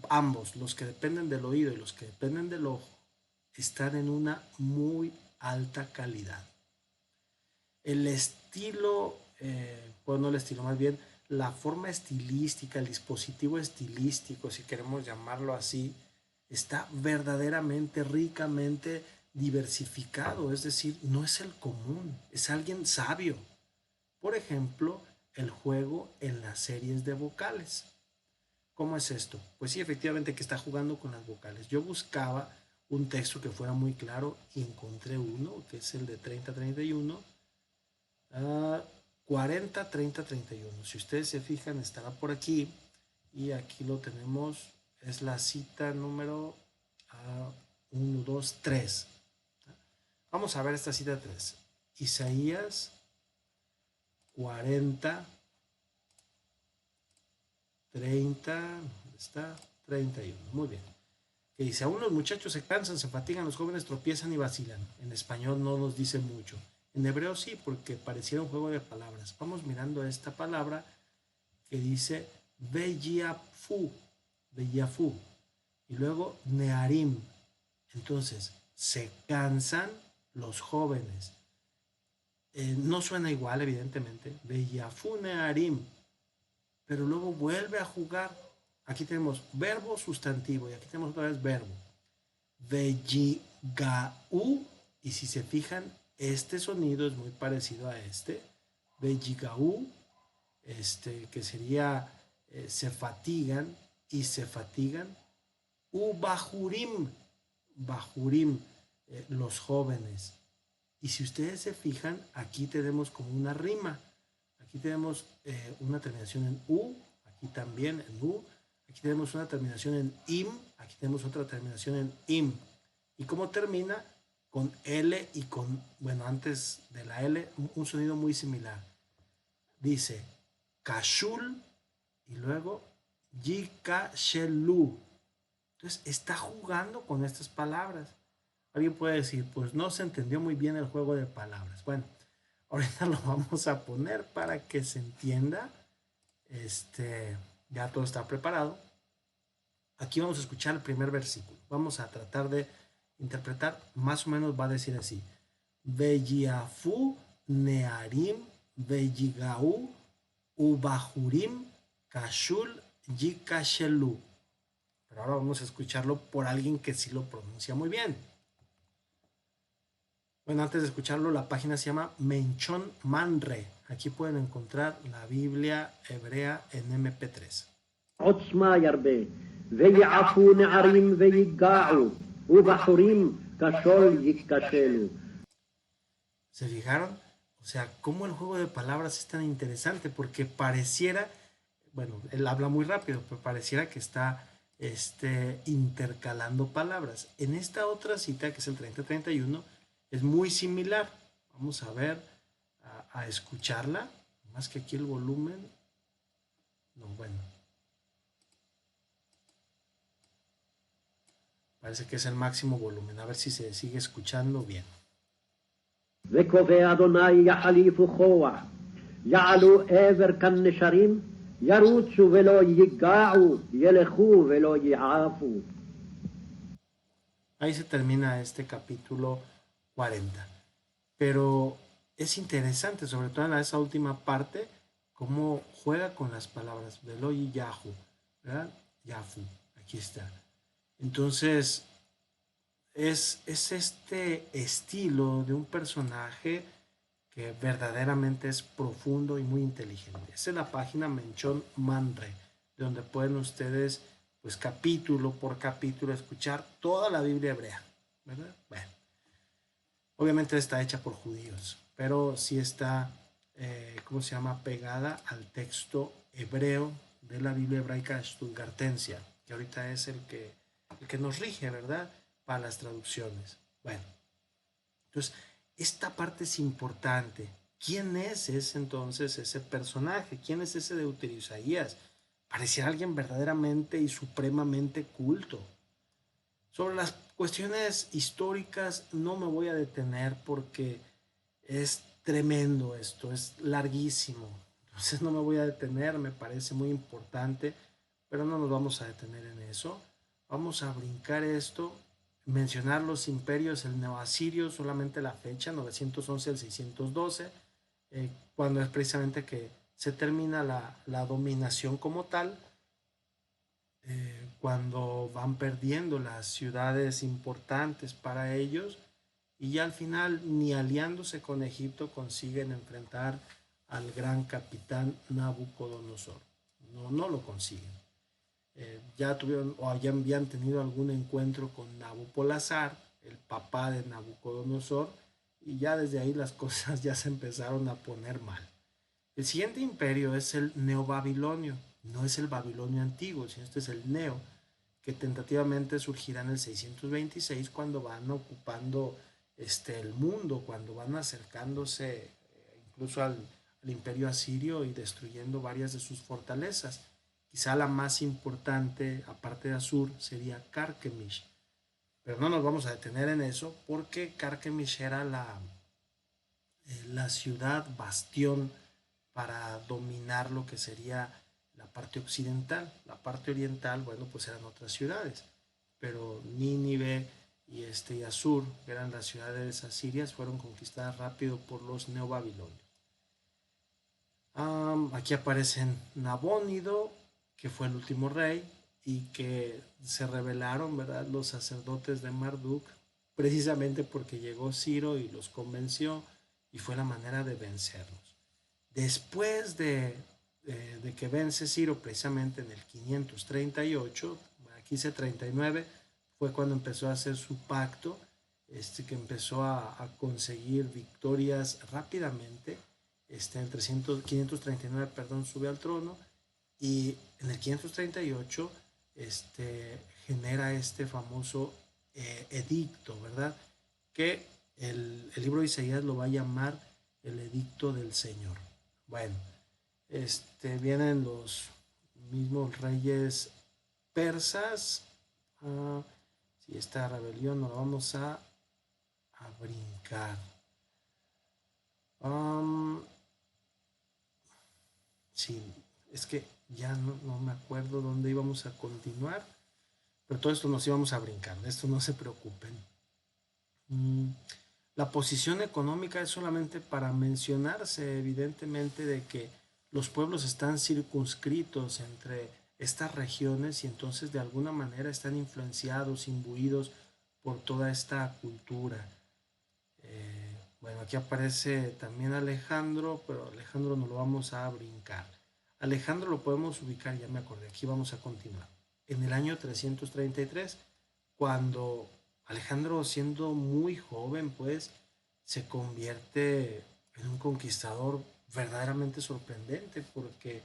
Speaker 1: ambos, los que dependen del oído y los que dependen del ojo, están en una muy alta calidad. El estilo, bueno, no el estilo, más bien la forma estilística, el dispositivo estilístico, si queremos llamarlo así, está verdaderamente, ricamente diversificado, es decir, no es el común, es alguien sabio. Por ejemplo, el juego en las series de vocales. ¿Cómo es esto? Pues sí, efectivamente que está jugando con las vocales. Yo buscaba un texto que fuera muy claro y encontré uno, que es el de 3031, 40, 30, 31. Si ustedes se fijan, estará por aquí. Y aquí lo tenemos. Es la cita número 1, 2, 3. Vamos a ver esta cita 3. Isaías 40, 30, ¿dónde está? 31. Muy bien. Que dice, aún los muchachos se cansan, se fatigan, los jóvenes tropiezan y vacilan. En español no nos dice mucho. En hebreo sí, porque pareciera un juego de palabras. Vamos mirando esta palabra que dice Beyafu, Beyafu, y luego Nearim. Entonces, se cansan los jóvenes. No suena igual, evidentemente. Beyafu Nearim. Pero luego vuelve a jugar. Aquí tenemos verbo, sustantivo, y aquí tenemos otra vez verbo. Vejigau, y si se fijan, este sonido es muy parecido a este. Vejigau, que sería se fatigan y se fatigan. Bajurim, bajurim, los jóvenes. Y si ustedes se fijan, aquí tenemos como una rima. Aquí tenemos una terminación en U, aquí también en U. Aquí tenemos una terminación en im, aquí tenemos otra terminación en im. ¿Y cómo termina? Con L y con, bueno, antes de la L, un sonido muy similar. Dice Kashul y luego Yikashelu. Entonces está jugando con estas palabras. Alguien puede decir, pues no se entendió muy bien el juego de palabras. Bueno, ahorita lo vamos a poner para que se entienda. Ya todo está preparado. Aquí vamos a escuchar el primer versículo. Vamos a tratar de interpretar, más o menos va a decir así: Veyiafu Nearim Veyigau Ubahurim Kashul Yikashelu. Pero ahora vamos a escucharlo por alguien que sí lo pronuncia muy bien. Bueno, antes de escucharlo, la página se llama Menchon Manre. Aquí pueden encontrar la Biblia hebrea en MP3.
Speaker 2: עוצמה ירבה, ויעפו נערים ויגעו, ובחורים כשול ייכשלו.
Speaker 1: ¿Se fijaron? O sea, cómo el juego de palabras es tan interesante, porque pareciera, bueno, él habla muy rápido, pero pareciera que está intercalando palabras. En esta otra cita, que es el 30-31, es muy similar. Vamos a ver, a escucharla. Más que aquí el volumen. No, bueno. Parece que es el máximo volumen. A ver si se sigue escuchando bien.
Speaker 2: וקובע אדוני יחליפו כוח, יעלו עבר כנשרים, ירוצו ולא ייגעו, ילכו ולא יעפו.
Speaker 1: Ahí se termina este capítulo 40. Pero es interesante, sobre todo en esa última parte, cómo juega con las palabras Velo y Yahu, ¿verdad? Yafu, aquí está. Entonces, es este estilo de un personaje que verdaderamente es profundo y muy inteligente. Esa es la página Menchon Manre, donde pueden ustedes, pues capítulo por capítulo, escuchar toda la Biblia hebrea, ¿verdad? Bueno, obviamente está hecha por judíos, pero sí está, ¿cómo se llama?, pegada al texto hebreo de la Biblia hebraica Stuttgartensia, que ahorita es el que nos rige, ¿verdad?, para las traducciones. Bueno, entonces, esta parte es importante. ¿Quién es ese entonces, ese personaje? ¿Quién es ese Deuterio Isaías? Pareciera alguien verdaderamente y supremamente culto. Sobre las cuestiones históricas no me voy a detener porque es tremendo esto, es larguísimo. Entonces no me voy a detener, me parece muy importante, pero no nos vamos a detener en eso. Vamos a brincar esto, mencionar los imperios, el neoasirio, solamente la fecha, 911 al 612, cuando es precisamente que se termina la dominación como tal, cuando van perdiendo las ciudades importantes para ellos y ya al final ni aliándose con Egipto consiguen enfrentar al gran capitán Nabucodonosor. No lo consiguen. Ya tuvieron o ya habían tenido algún encuentro con Nabopolassar, el papá de Nabucodonosor, y ya desde ahí las cosas ya se empezaron a poner mal. El siguiente imperio es el neobabilonio, no es el babilonio antiguo, sino este es el neo, que tentativamente surgirá en el 626 cuando van ocupando el mundo, cuando van acercándose incluso al imperio asirio y destruyendo varias de sus fortalezas. Quizá la más importante, aparte de Asur, sería Carchemish. Pero no nos vamos a detener en eso porque Carchemish era la ciudad bastión para dominar lo que sería la parte occidental. La parte oriental, bueno, pues eran otras ciudades. Pero Nínive y Asur, que eran las ciudades asirias, fueron conquistadas rápido por los neobabilonios. Aquí aparecen Nabónido, que fue el último rey, y que se rebelaron, ¿verdad?, los sacerdotes de Marduk, precisamente porque llegó Ciro y los convenció, y fue la manera de vencerlos. Después de que vence Ciro, precisamente en el 538, aquí dice 39, fue cuando empezó a hacer su pacto, que empezó a conseguir victorias rápidamente. En el 539, perdón, sube al trono, y en el 538 genera este famoso edicto, ¿verdad?, que el libro de Isaías lo va a llamar el edicto del Señor. Bueno, vienen los mismos reyes persas. Si esta rebelión nos la vamos a brincar. Sí, es que ya no me acuerdo dónde íbamos a continuar, pero todo esto nos íbamos a brincar, de esto no se preocupen. Mm, La posición económica es solamente para mencionarse, evidentemente, de que los pueblos están circunscritos entre estas regiones y entonces de alguna manera están influenciados, imbuidos por toda esta cultura. Bueno, aquí aparece también Alejandro, pero Alejandro no lo vamos a brincar. Alejandro lo podemos ubicar, ya me acordé, aquí vamos a continuar. En el año 333, cuando Alejandro, siendo muy joven, pues se convierte en un conquistador verdaderamente sorprendente, porque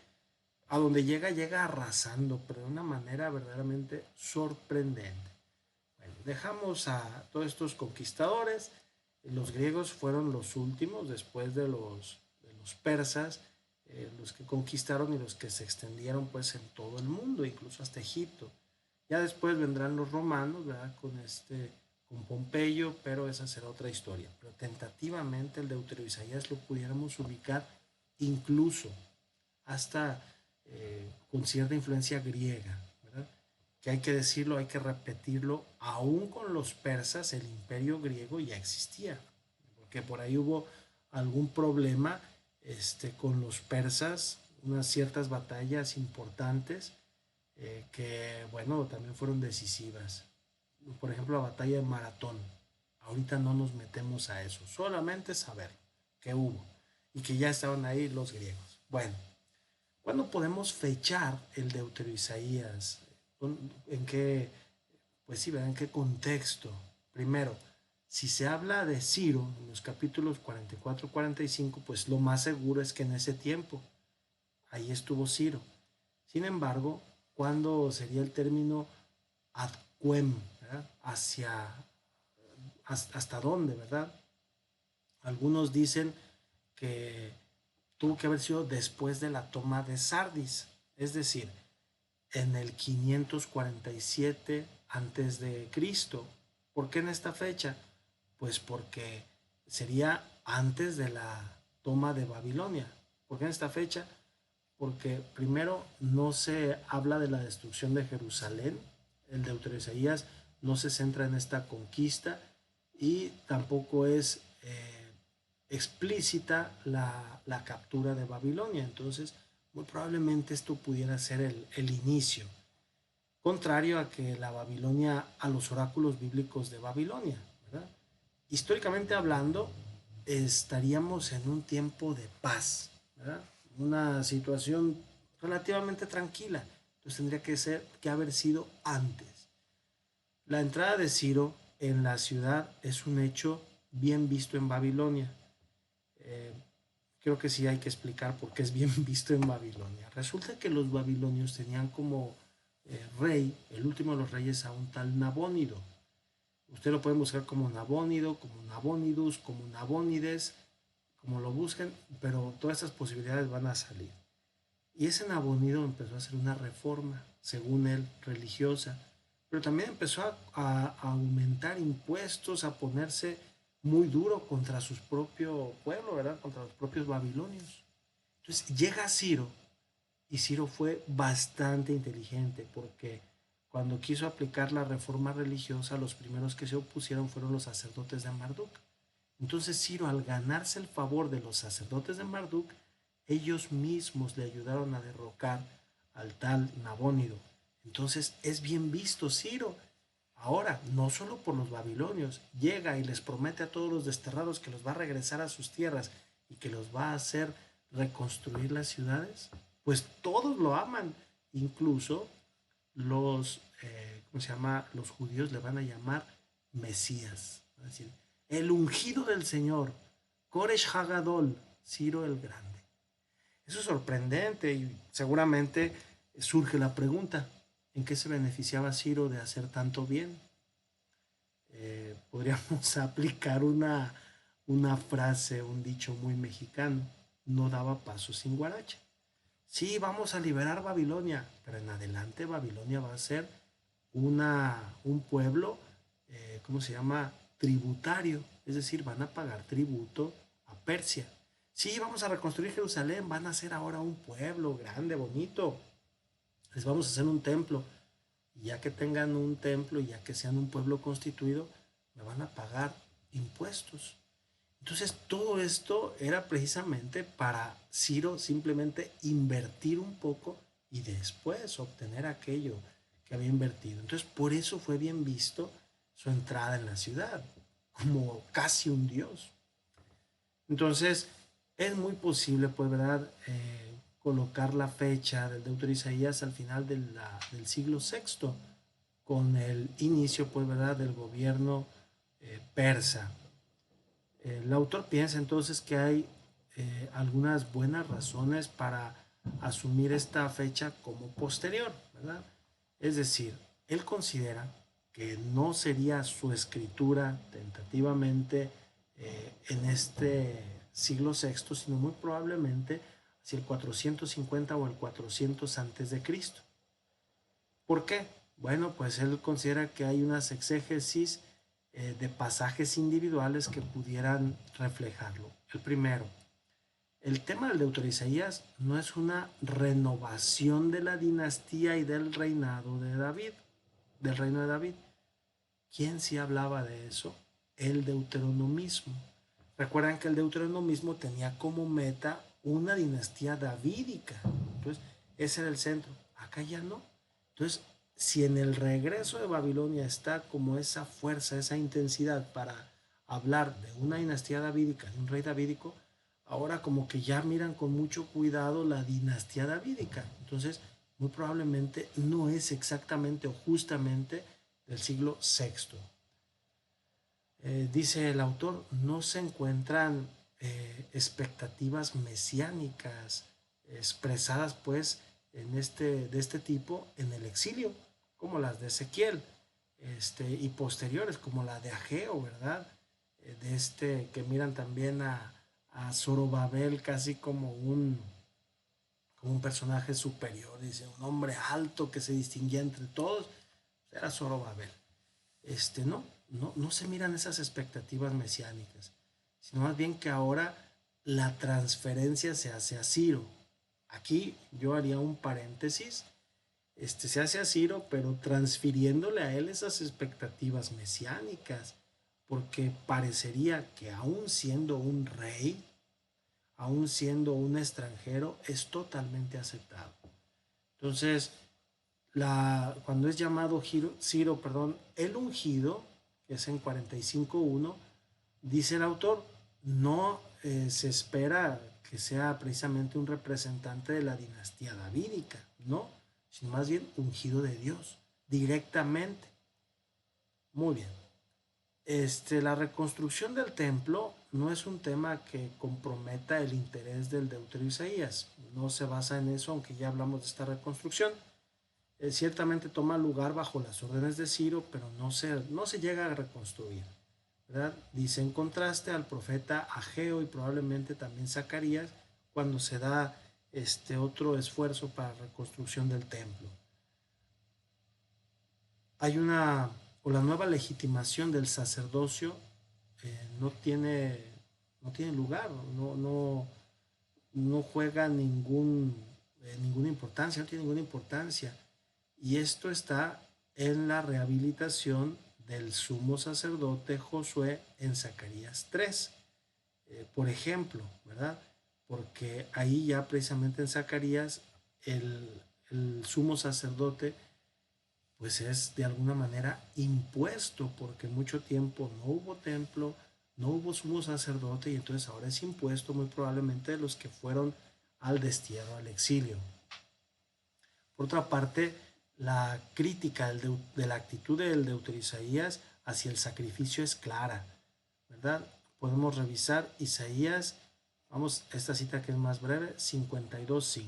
Speaker 1: a donde llega, llega arrasando, pero de una manera verdaderamente sorprendente. Bueno, dejamos a todos estos conquistadores. Los griegos fueron los últimos después de los persas, los que conquistaron y los que se extendieron pues en todo el mundo, incluso hasta Egipto. Ya después vendrán los romanos, ¿verdad? Con Pompeyo, pero esa será otra historia. Pero tentativamente el Deuterio Isaías lo pudiéramos ubicar incluso hasta con cierta influencia griega, ¿verdad? Que hay que decirlo, hay que repetirlo, aún con los persas el imperio griego ya existía, porque por ahí hubo algún problema con los persas, unas ciertas batallas importantes que, bueno, también fueron decisivas. Por ejemplo, la batalla de Maratón. Ahorita no nos metemos a eso, solamente saber que hubo y que ya estaban ahí los griegos. Bueno, ¿cuándo podemos fechar el Deuterio Isaías? ¿En qué, pues sí, ¿verdad? ¿En qué contexto? Primero, si se habla de Ciro en los capítulos 44-45, pues lo más seguro es que en ese tiempo, ahí estuvo Ciro. Sin embargo, ¿cuándo sería el término adquem? ¿Verdad? ¿Hasta dónde, verdad? Algunos dicen que tuvo que haber sido después de la toma de Sardis, es decir, en el 547 antes de Cristo. ¿Por qué en esta fecha? Pues porque sería antes de la toma de Babilonia. ¿Por qué en esta fecha? Porque primero no se habla de la destrucción de Jerusalén, el Deuterio Isaías no se centra en esta conquista y tampoco es explícita la captura de Babilonia. Entonces, muy probablemente esto pudiera ser el inicio, contrario a que la Babilonia, a los oráculos bíblicos de Babilonia, ¿verdad? Históricamente hablando, estaríamos en un tiempo de paz, ¿verdad? Una situación relativamente tranquila. Entonces tendría que haber sido antes. La entrada de Ciro en la ciudad es un hecho bien visto en Babilonia. Eh, Creo que sí hay que explicar por qué es bien visto en Babilonia. Resulta que los babilonios tenían como rey, el último de los reyes, a un tal Nabónido. Usted lo puede buscar como Nabónido, como Nabónidus, como Nabónides, como lo busquen, pero todas estas posibilidades van a salir. Y ese Nabónido empezó a hacer una reforma, según él, religiosa, pero también empezó a aumentar impuestos, a ponerse muy duro contra su propio pueblo, ¿verdad? Contra los propios babilonios. Entonces llega Ciro y Ciro fue bastante inteligente porque cuando quiso aplicar la reforma religiosa, los primeros que se opusieron fueron los sacerdotes de Marduk. Entonces Ciro, al ganarse el favor de los sacerdotes de Marduk, ellos mismos le ayudaron a derrocar al tal Nabónido. Entonces es bien visto Ciro. Ahora, no solo por los babilonios, llega y les promete a todos los desterrados que los va a regresar a sus tierras y que los va a hacer reconstruir las ciudades, pues todos lo aman, incluso ¿cómo se llama? Los judíos le van a llamar Mesías, es decir, el ungido del Señor, Koresh Hagadol, Ciro el Grande. Eso es sorprendente y seguramente surge la pregunta, ¿en qué se beneficiaba Ciro de hacer tanto bien? Podríamos aplicar una frase, un dicho muy mexicano, no daba paso sin guaracha. Sí, vamos a liberar Babilonia, pero en adelante Babilonia va a ser un pueblo, ¿cómo se llama? Tributario, es decir, van a pagar tributo a Persia. Sí, vamos a reconstruir Jerusalén, van a ser ahora un pueblo grande, bonito. Les vamos a hacer un templo. Y ya que tengan un templo y ya que sean un pueblo constituido, me van a pagar impuestos. Entonces todo esto era precisamente para Ciro simplemente invertir un poco y después obtener aquello que había invertido. Entonces por eso fue bien visto su entrada en la ciudad, como casi un dios. Entonces es muy posible, pues, ¿verdad? Colocar la fecha del Deutero Isaías al final del siglo sexto, con el inicio, pues, ¿verdad?, del gobierno persa. El autor piensa entonces que hay algunas buenas razones para asumir esta fecha como posterior, ¿verdad? Es decir, él considera que no sería su escritura tentativamente en este siglo sexto, sino muy probablemente hacia el 450 o el 400 antes de Cristo. ¿Por qué? Bueno, pues él considera que hay unas exégesis de pasajes individuales que pudieran reflejarlo. El primero, el tema del Deutero Isaías no es una renovación de la dinastía y del reinado de David, del reino de David. ¿Quién sí hablaba de eso? El deuteronomismo. Recuerdan que el deuteronomismo tenía como meta una dinastía davídica. Entonces, ese era el centro. Acá ya no. Entonces, si en el regreso de Babilonia está como esa fuerza, esa intensidad para hablar de una dinastía davídica, de un rey davídico, ahora como que ya miran con mucho cuidado la dinastía davídica. Entonces, muy probablemente no es exactamente o justamente del siglo sexto. Dice el autor, no se encuentran expectativas mesiánicas expresadas pues de este tipo en el exilio, como las de Ezequiel, y posteriores, como la de Ageo, ¿verdad? Que miran también a Zorobabel casi como un personaje superior, dice, un hombre alto que se distinguía entre todos, era Zorobabel. No se miran esas expectativas mesiánicas, sino más bien que ahora la transferencia se hace a Ciro. Aquí yo haría un paréntesis, se hace a Ciro, pero transfiriéndole a él esas expectativas mesiánicas, porque parecería que aún siendo un rey, aún siendo un extranjero, es totalmente aceptado. Entonces, cuando es llamado Ciro, el ungido, que es en 45.1, dice el autor, no se espera que sea precisamente un representante de la dinastía davídica, no, sino más bien ungido de Dios, directamente. Muy bien. La reconstrucción del templo no es un tema que comprometa el interés del Deutero Isaías, no se basa en eso, aunque ya hablamos de esta reconstrucción. Ciertamente toma lugar bajo las órdenes de Ciro, pero no se llega a reconstruir, ¿verdad? Dice en contraste al profeta Ageo y probablemente también Zacarías, cuando se da otro esfuerzo para la reconstrucción del templo. La nueva legitimación del sacerdocio no tiene lugar, no juega ninguna importancia, no tiene ninguna importancia. Y esto está en la rehabilitación del sumo sacerdote Josué en Zacarías 3. Por ejemplo, ¿verdad? Porque ahí ya precisamente en Zacarías el sumo sacerdote pues es de alguna manera impuesto, porque mucho tiempo no hubo templo, no hubo sumo sacerdote y entonces ahora es impuesto muy probablemente de los que fueron al destierro, al exilio. Por otra parte, la crítica de la actitud del Deutero Isaías hacia el sacrificio es clara, ¿verdad? Podemos revisar Isaías, vamos, esta cita que es más breve, 52.5.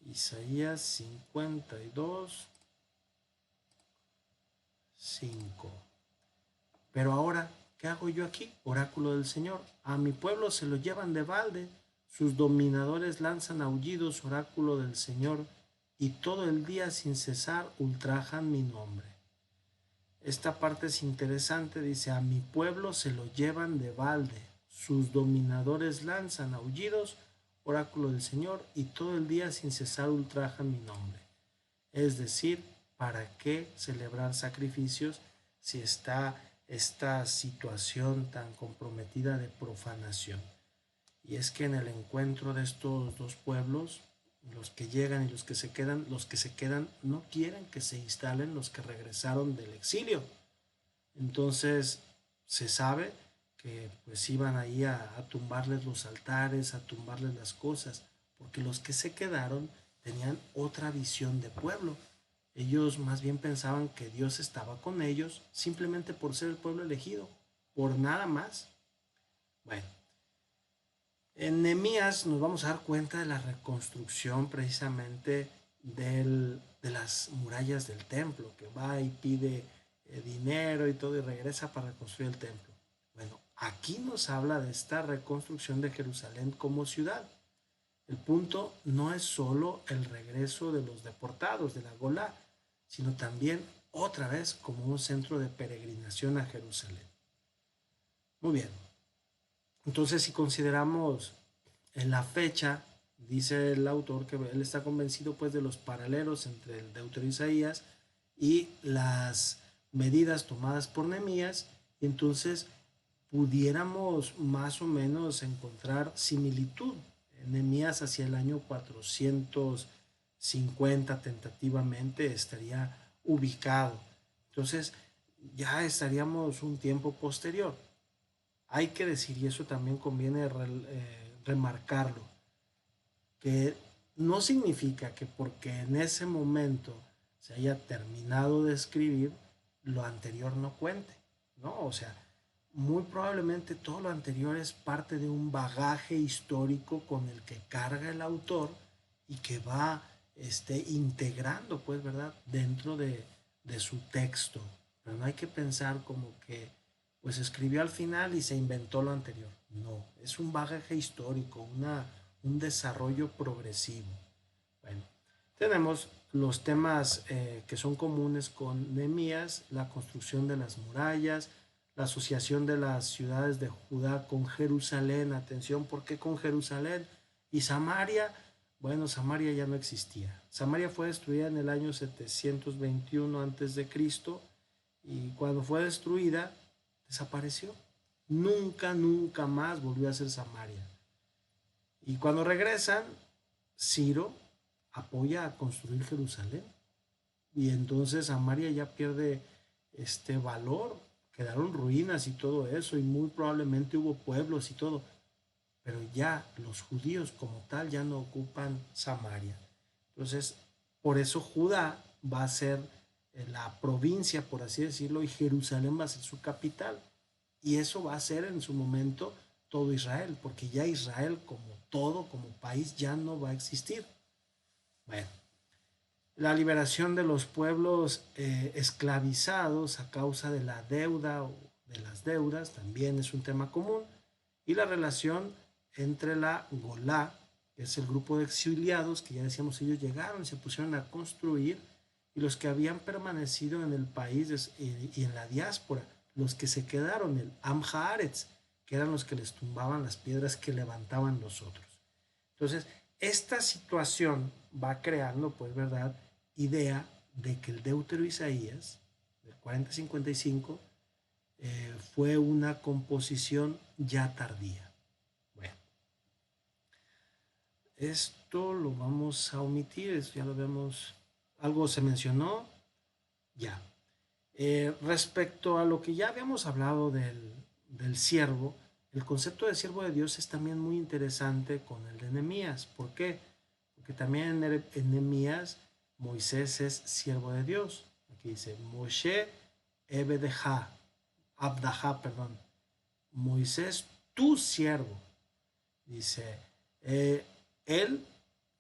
Speaker 1: Isaías 52.5. Pero ahora, ¿qué hago yo aquí? Oráculo del Señor. A mi pueblo se lo llevan de balde, sus dominadores lanzan aullidos, oráculo del Señor, y todo el día sin cesar ultrajan mi nombre. Esta parte es interesante, dice, a mi pueblo se lo llevan de balde, sus dominadores lanzan aullidos, oráculo del Señor, y todo el día sin cesar ultrajan mi nombre. Es decir, ¿para qué celebrar sacrificios si está esta situación tan comprometida de profanación. Y es que en el encuentro de estos dos pueblos, los que llegan y los que se quedan no quieren que se instalen los que regresaron del exilio. Entonces se sabe que pues iban ahí a tumbarles los altares, a tumbarles las cosas, porque los que se quedaron tenían otra visión de pueblo. Ellos más bien pensaban que Dios estaba con ellos simplemente por ser el pueblo elegido, por nada más. Bueno, en Nehemías nos vamos a dar cuenta de la reconstrucción precisamente de las murallas del templo, que va y pide dinero y todo y regresa para reconstruir el templo. Bueno, aquí nos habla de esta reconstrucción de Jerusalén como ciudad. El punto no es solo el regreso de los deportados de la Golá, sino también otra vez como un centro de peregrinación a Jerusalén. Muy bien, entonces si consideramos en la fecha, dice el autor que él está convencido pues de los paralelos entre el Deutero Isaías y las medidas tomadas por Nehemías, y entonces pudiéramos más o menos encontrar similitud. Nehemías hacia el año 450 tentativamente estaría ubicado. Entonces ya estaríamos un tiempo posterior. Hay que decir, y eso también conviene remarcarlo, que no significa que porque en ese momento se haya terminado de escribir, lo anterior no cuente, ¿no? O sea, muy probablemente todo lo anterior es parte de un bagaje histórico con el que carga el autor y que va integrando, pues, ¿verdad?, dentro de su texto. Pero no hay que pensar como que pues escribió al final y se inventó lo anterior. No, es un bagaje histórico, un desarrollo progresivo. Bueno, tenemos los temas que son comunes con Nehemías, la construcción de las murallas, la asociación de las ciudades de Judá con Jerusalén. Atención, ¿por qué con Jerusalén? Y Samaria, bueno, Samaria ya no existía. Samaria fue destruida en el año 721 a.C. y cuando fue destruida, desapareció. Nunca, nunca más volvió a ser Samaria. Y cuando regresan, Ciro apoya a construir Jerusalén. Y entonces Samaria ya pierde este valor. Quedaron ruinas y todo eso, y muy probablemente hubo pueblos y todo. Pero ya los judíos como tal ya no ocupan Samaria. Entonces, por eso Judá va a ser la provincia, por así decirlo, y Jerusalén va a ser su capital. Y eso va a ser en su momento todo Israel, porque ya Israel como todo, como país, ya no va a existir. Bueno, la liberación de los pueblos esclavizados a causa de la deuda o de las deudas también es un tema común. Y la relación entre la Golá, que es el grupo de exiliados, que ya decíamos ellos llegaron y se pusieron a construir, y los que habían permanecido en el país y en la diáspora, los que se quedaron, el Am Haaretz, que eran los que les tumbaban las piedras que levantaban los otros. Entonces, esta situación va creando, pues, ¿verdad?, idea de que el Deutero Isaías, del 40-55, fue una composición ya tardía. Bueno, esto lo vamos a omitir, ya lo vemos, algo se mencionó, ya. Respecto a lo que ya habíamos hablado del siervo, el concepto de siervo de Dios es también muy interesante con el de Nehemías. ¿Por qué? Porque también en Nehemías Moisés es siervo de Dios. Aquí dice Moshe Abdaha, perdón. Moisés, tu siervo. Dice, él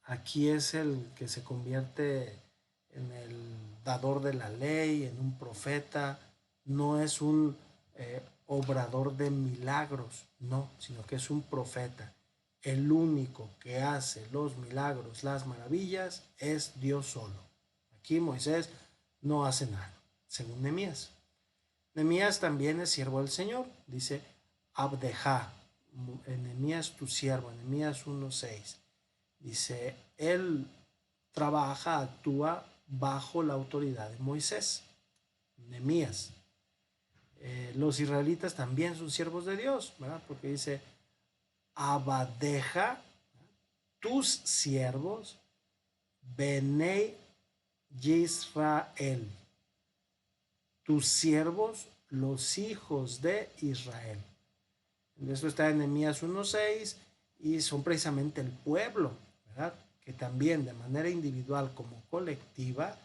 Speaker 1: aquí es el que se convierte en el dador de la ley, en un profeta, no es un obrador de milagros, no, sino que es un profeta. El único que hace los milagros, las maravillas, es Dios solo. Aquí Moisés no hace nada, según Nehemías. Nehemías también es siervo del Señor, dice Abdeja, Nehemías tu siervo, Nehemías 1:6. Dice, él trabaja, actúa bajo la autoridad de Moisés, Nehemías. los israelitas también son siervos de Dios, ¿verdad? Porque dice, Abadeja, tus siervos, Benei Yisrael, tus siervos, los hijos de Israel. Esto está en Nehemías 1:6 y son precisamente el pueblo, ¿verdad? Que también de manera individual como colectiva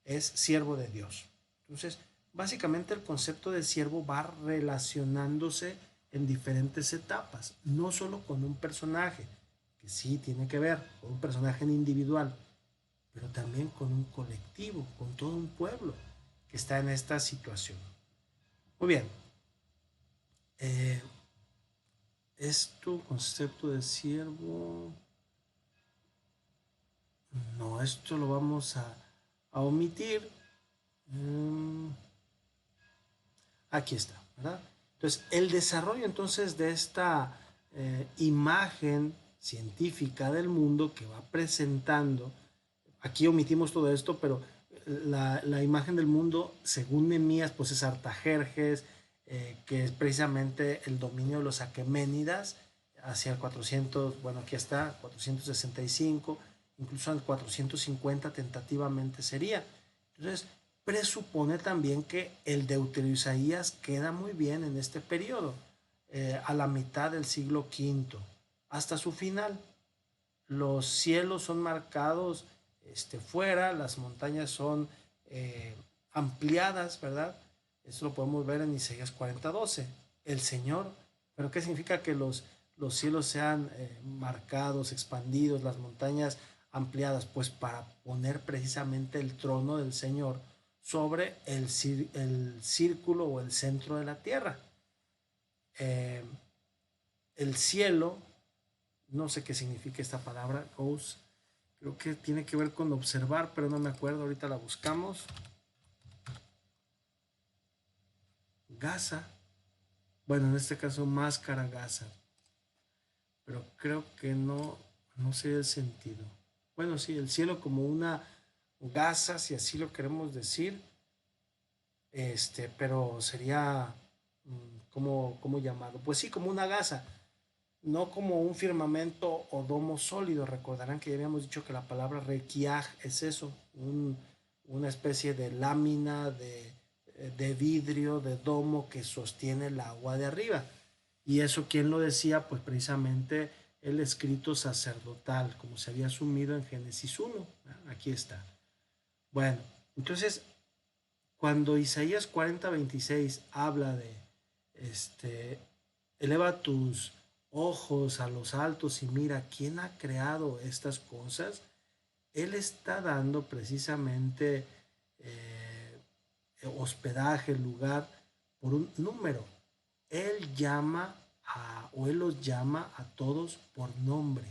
Speaker 1: es siervo de Dios. Entonces, básicamente el concepto de siervo va relacionándose en diferentes etapas, no solo con un personaje, que sí tiene que ver con un personaje individual, pero también con un colectivo, con todo un pueblo que está en esta situación. Muy bien. Esto, concepto de siervo. No, esto lo vamos a omitir. Aquí está, ¿verdad? Entonces, el desarrollo entonces de esta imagen científica del mundo que va presentando, aquí omitimos todo esto, pero la imagen del mundo, según Nehemías, pues es Artajerjes, que es precisamente el dominio de los aqueménidas hacia el 400, bueno, aquí está, 465, incluso al 450 tentativamente sería. Entonces, presupone también que el Deuterio Isaías queda muy bien en este periodo, a la mitad del siglo V, hasta su final. Los cielos son marcados fuera, las montañas son ampliadas, ¿verdad? Eso lo podemos ver en Isaías 40:12. El Señor, pero ¿qué significa que los cielos sean marcados, expandidos, las montañas ampliadas? Pues para poner precisamente el trono del Señor sobre el círculo o el centro de la tierra. El cielo, no sé qué significa esta palabra, goes, creo que tiene que ver con observar, pero no me acuerdo, ahorita la buscamos. Gasa, bueno, en este caso máscara gasa, pero creo que no sé el sentido. Bueno, sí, el cielo como una gasa, si así lo queremos decir, pero sería, ¿cómo llamarlo? Pues sí, como una gasa, no como un firmamento o domo sólido. Recordarán que ya habíamos dicho que la palabra requiaj es eso, una especie de lámina de vidrio, de domo que sostiene el agua de arriba. Y eso, ¿quién lo decía? Pues precisamente el escrito sacerdotal, como se había asumido en Génesis 1. Aquí está. Bueno, entonces, cuando Isaías 40:26 habla de, eleva tus ojos a los altos y mira quién ha creado estas cosas, él está dando precisamente hospedaje, lugar, por un número. Él llama o él los llama a todos por nombre.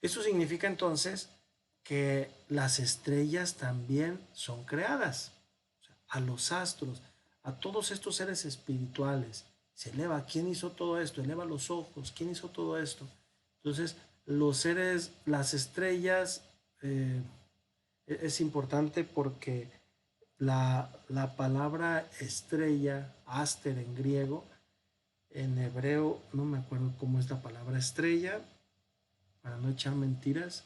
Speaker 1: Eso significa entonces que las estrellas también son creadas. O sea, a los astros, a todos estos seres espirituales, se eleva. ¿Quién hizo todo esto? Eleva los ojos. ¿Quién hizo todo esto? Entonces, los seres, las estrellas, es importante porque la palabra estrella, aster en griego, en hebreo, no me acuerdo cómo es la palabra estrella, para no echar mentiras.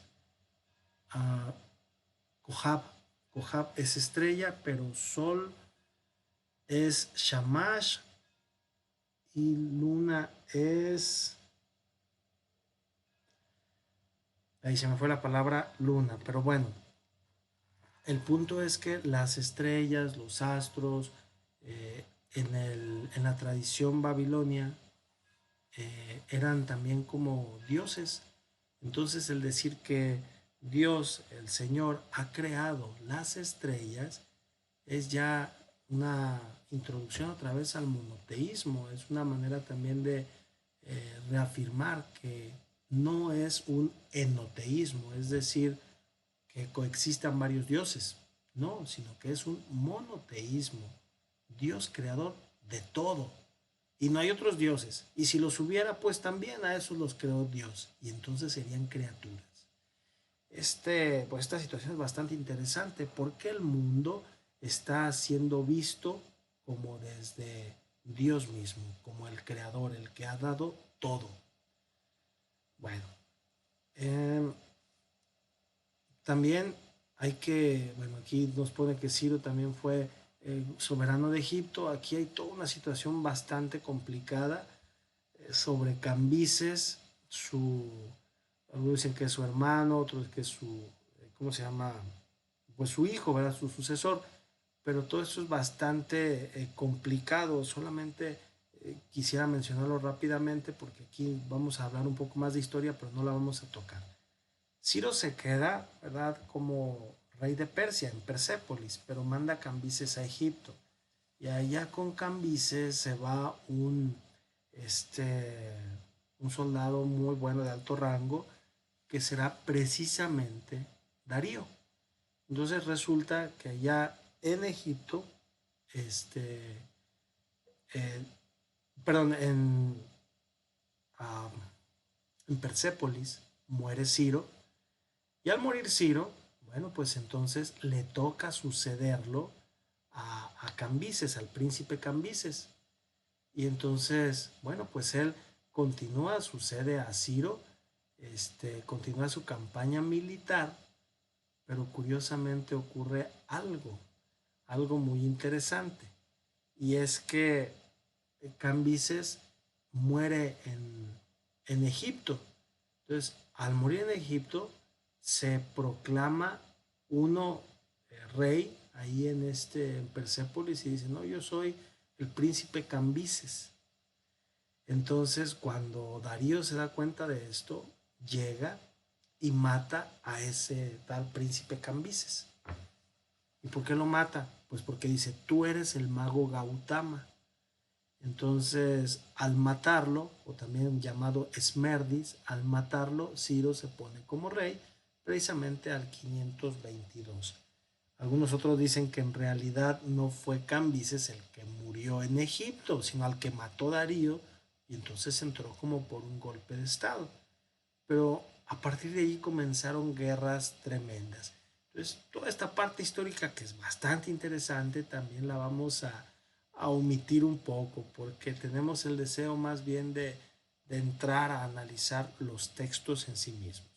Speaker 1: Kohab. Kohab es estrella, pero sol es shamash y luna es... Ahí se me fue la palabra luna, pero bueno, el punto es que las estrellas, los astros, en la tradición babilonia, eran también como dioses. Entonces el decir que Dios, el Señor, ha creado las estrellas es ya una introducción otra vez al monoteísmo, es una manera también de reafirmar que no es un enoteísmo, es decir, que coexistan varios dioses, no, sino que es un monoteísmo, Dios creador de todo, y no hay otros dioses, y si los hubiera, pues también a esos los creó Dios, y entonces serían criaturas. Pues esta situación es bastante interesante porque el mundo está siendo visto como desde Dios mismo, como el creador, el que ha dado todo. Bueno, eh, también hay que, bueno, aquí nos pone que Ciro también fue soberano de Egipto. Aquí hay toda una situación bastante complicada sobre Cambises, algunos dicen que es su hermano, otros que es su, ¿cómo se llama? Pues su hijo, ¿verdad? Su sucesor. Pero todo esto es bastante complicado. Solamente quisiera mencionarlo rápidamente porque aquí vamos a hablar un poco más de historia, pero no la vamos a tocar. Ciro se queda, ¿verdad?, como rey de Persia, en Persépolis, pero manda a Cambises a Egipto. Y allá con Cambises se va este, un soldado muy bueno de alto rango, que será precisamente Darío. Entonces resulta que allá en Egipto, este, eh, perdón, uh, en Persépolis, muere Ciro. Y al morir Ciro, bueno, pues entonces le toca sucederlo a Cambises, al príncipe Cambises. Y entonces, bueno, pues él continúa, sucede a Ciro, continúa su campaña militar, pero curiosamente ocurre algo muy interesante. Y es que Cambises muere en Egipto. Entonces, al morir en Egipto, se proclama uno rey ahí en Persépolis y dice, no, yo soy el príncipe Cambises. Entonces, cuando Darío se da cuenta de esto, llega y mata a ese tal príncipe Cambises. ¿Y por qué lo mata? Pues porque dice, tú eres el mago Gautama. Entonces, al matarlo, o también llamado Esmerdis, al matarlo, Ciro se pone como rey precisamente al 522. Algunos otros dicen que en realidad no fue Cambises el que murió en Egipto, sino al que mató Darío, y entonces entró como por un golpe de estado. Pero a partir de ahí comenzaron guerras tremendas. Entonces, toda esta parte histórica, que es bastante interesante, también la vamos a omitir un poco, porque tenemos el deseo más bien de entrar a analizar los textos en sí mismos.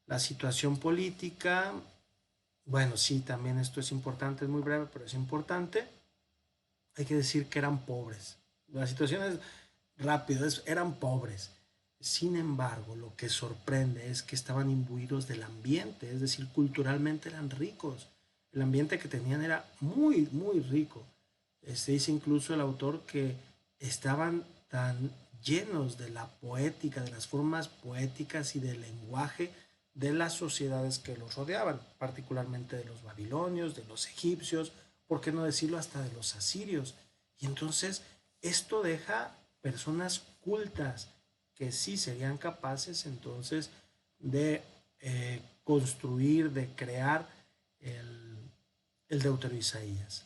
Speaker 1: La situación política, bueno, sí, también esto es importante, es muy breve, pero es importante. Hay que decir que eran pobres. La situación es rápido, eran pobres. Sin embargo, lo que sorprende es que estaban imbuidos del ambiente, es decir, culturalmente eran ricos. El ambiente que tenían era muy, muy rico. Dice incluso el autor que estaban tan llenos de la poética, de las formas poéticas y del lenguaje de las sociedades que los rodeaban, particularmente de los babilonios, de los egipcios, por qué no decirlo hasta de los asirios. Y entonces esto deja personas cultas que sí serían capaces entonces de construir, de crear el Deutero Isaías.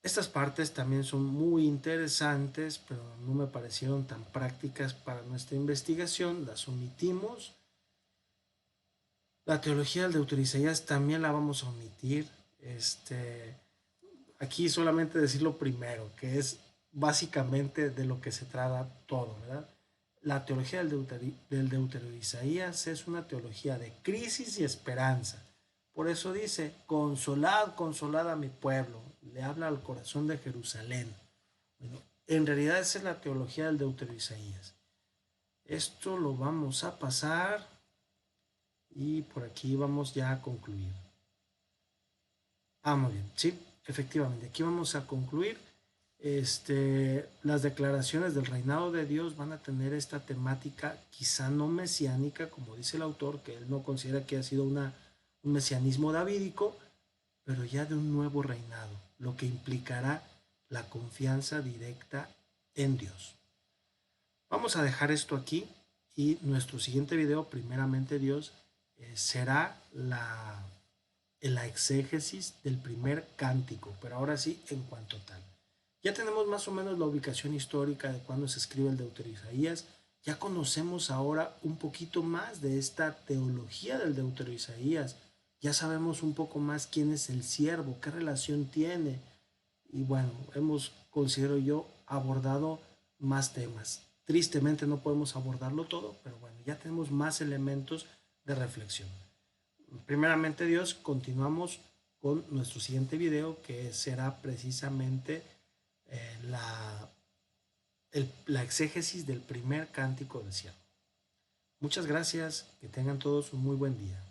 Speaker 1: Estas partes también son muy interesantes, pero no me parecieron tan prácticas para nuestra investigación, las omitimos. La teología del Deutero Isaías también la vamos a omitir. Aquí solamente decir lo primero, que es básicamente de lo que se trata todo, ¿verdad? La teología del Deutero Isaías es una teología de crisis y esperanza. Por eso dice, consolad, consolad a mi pueblo. Le habla al corazón de Jerusalén. Bueno, en realidad esa es la teología del Deutero Isaías. Esto lo vamos a pasar y por aquí vamos ya a concluir. Muy bien, sí, efectivamente, aquí vamos a concluir. Las declaraciones del reinado de Dios van a tener esta temática quizá no mesiánica, como dice el autor, que él no considera que ha sido un mesianismo davídico, pero ya de un nuevo reinado, lo que implicará la confianza directa en Dios. Vamos a dejar esto aquí y nuestro siguiente video, primeramente Dios, será la exégesis del primer cántico, pero ahora sí en cuanto tal. Ya tenemos más o menos la ubicación histórica de cuando se escribe el Deutero Isaías. Ya conocemos ahora un poquito más de esta teología del Deutero Isaías. Ya sabemos un poco más quién es el siervo, qué relación tiene. y bueno, hemos, considero yo, abordado más temas. Tristemente no podemos abordarlo todo, pero bueno, ya tenemos más elementos de reflexión. Primeramente Dios, continuamos con nuestro siguiente video, que será precisamente la, la exégesis del primer cántico del cielo. Muchas gracias, que tengan todos un muy buen día.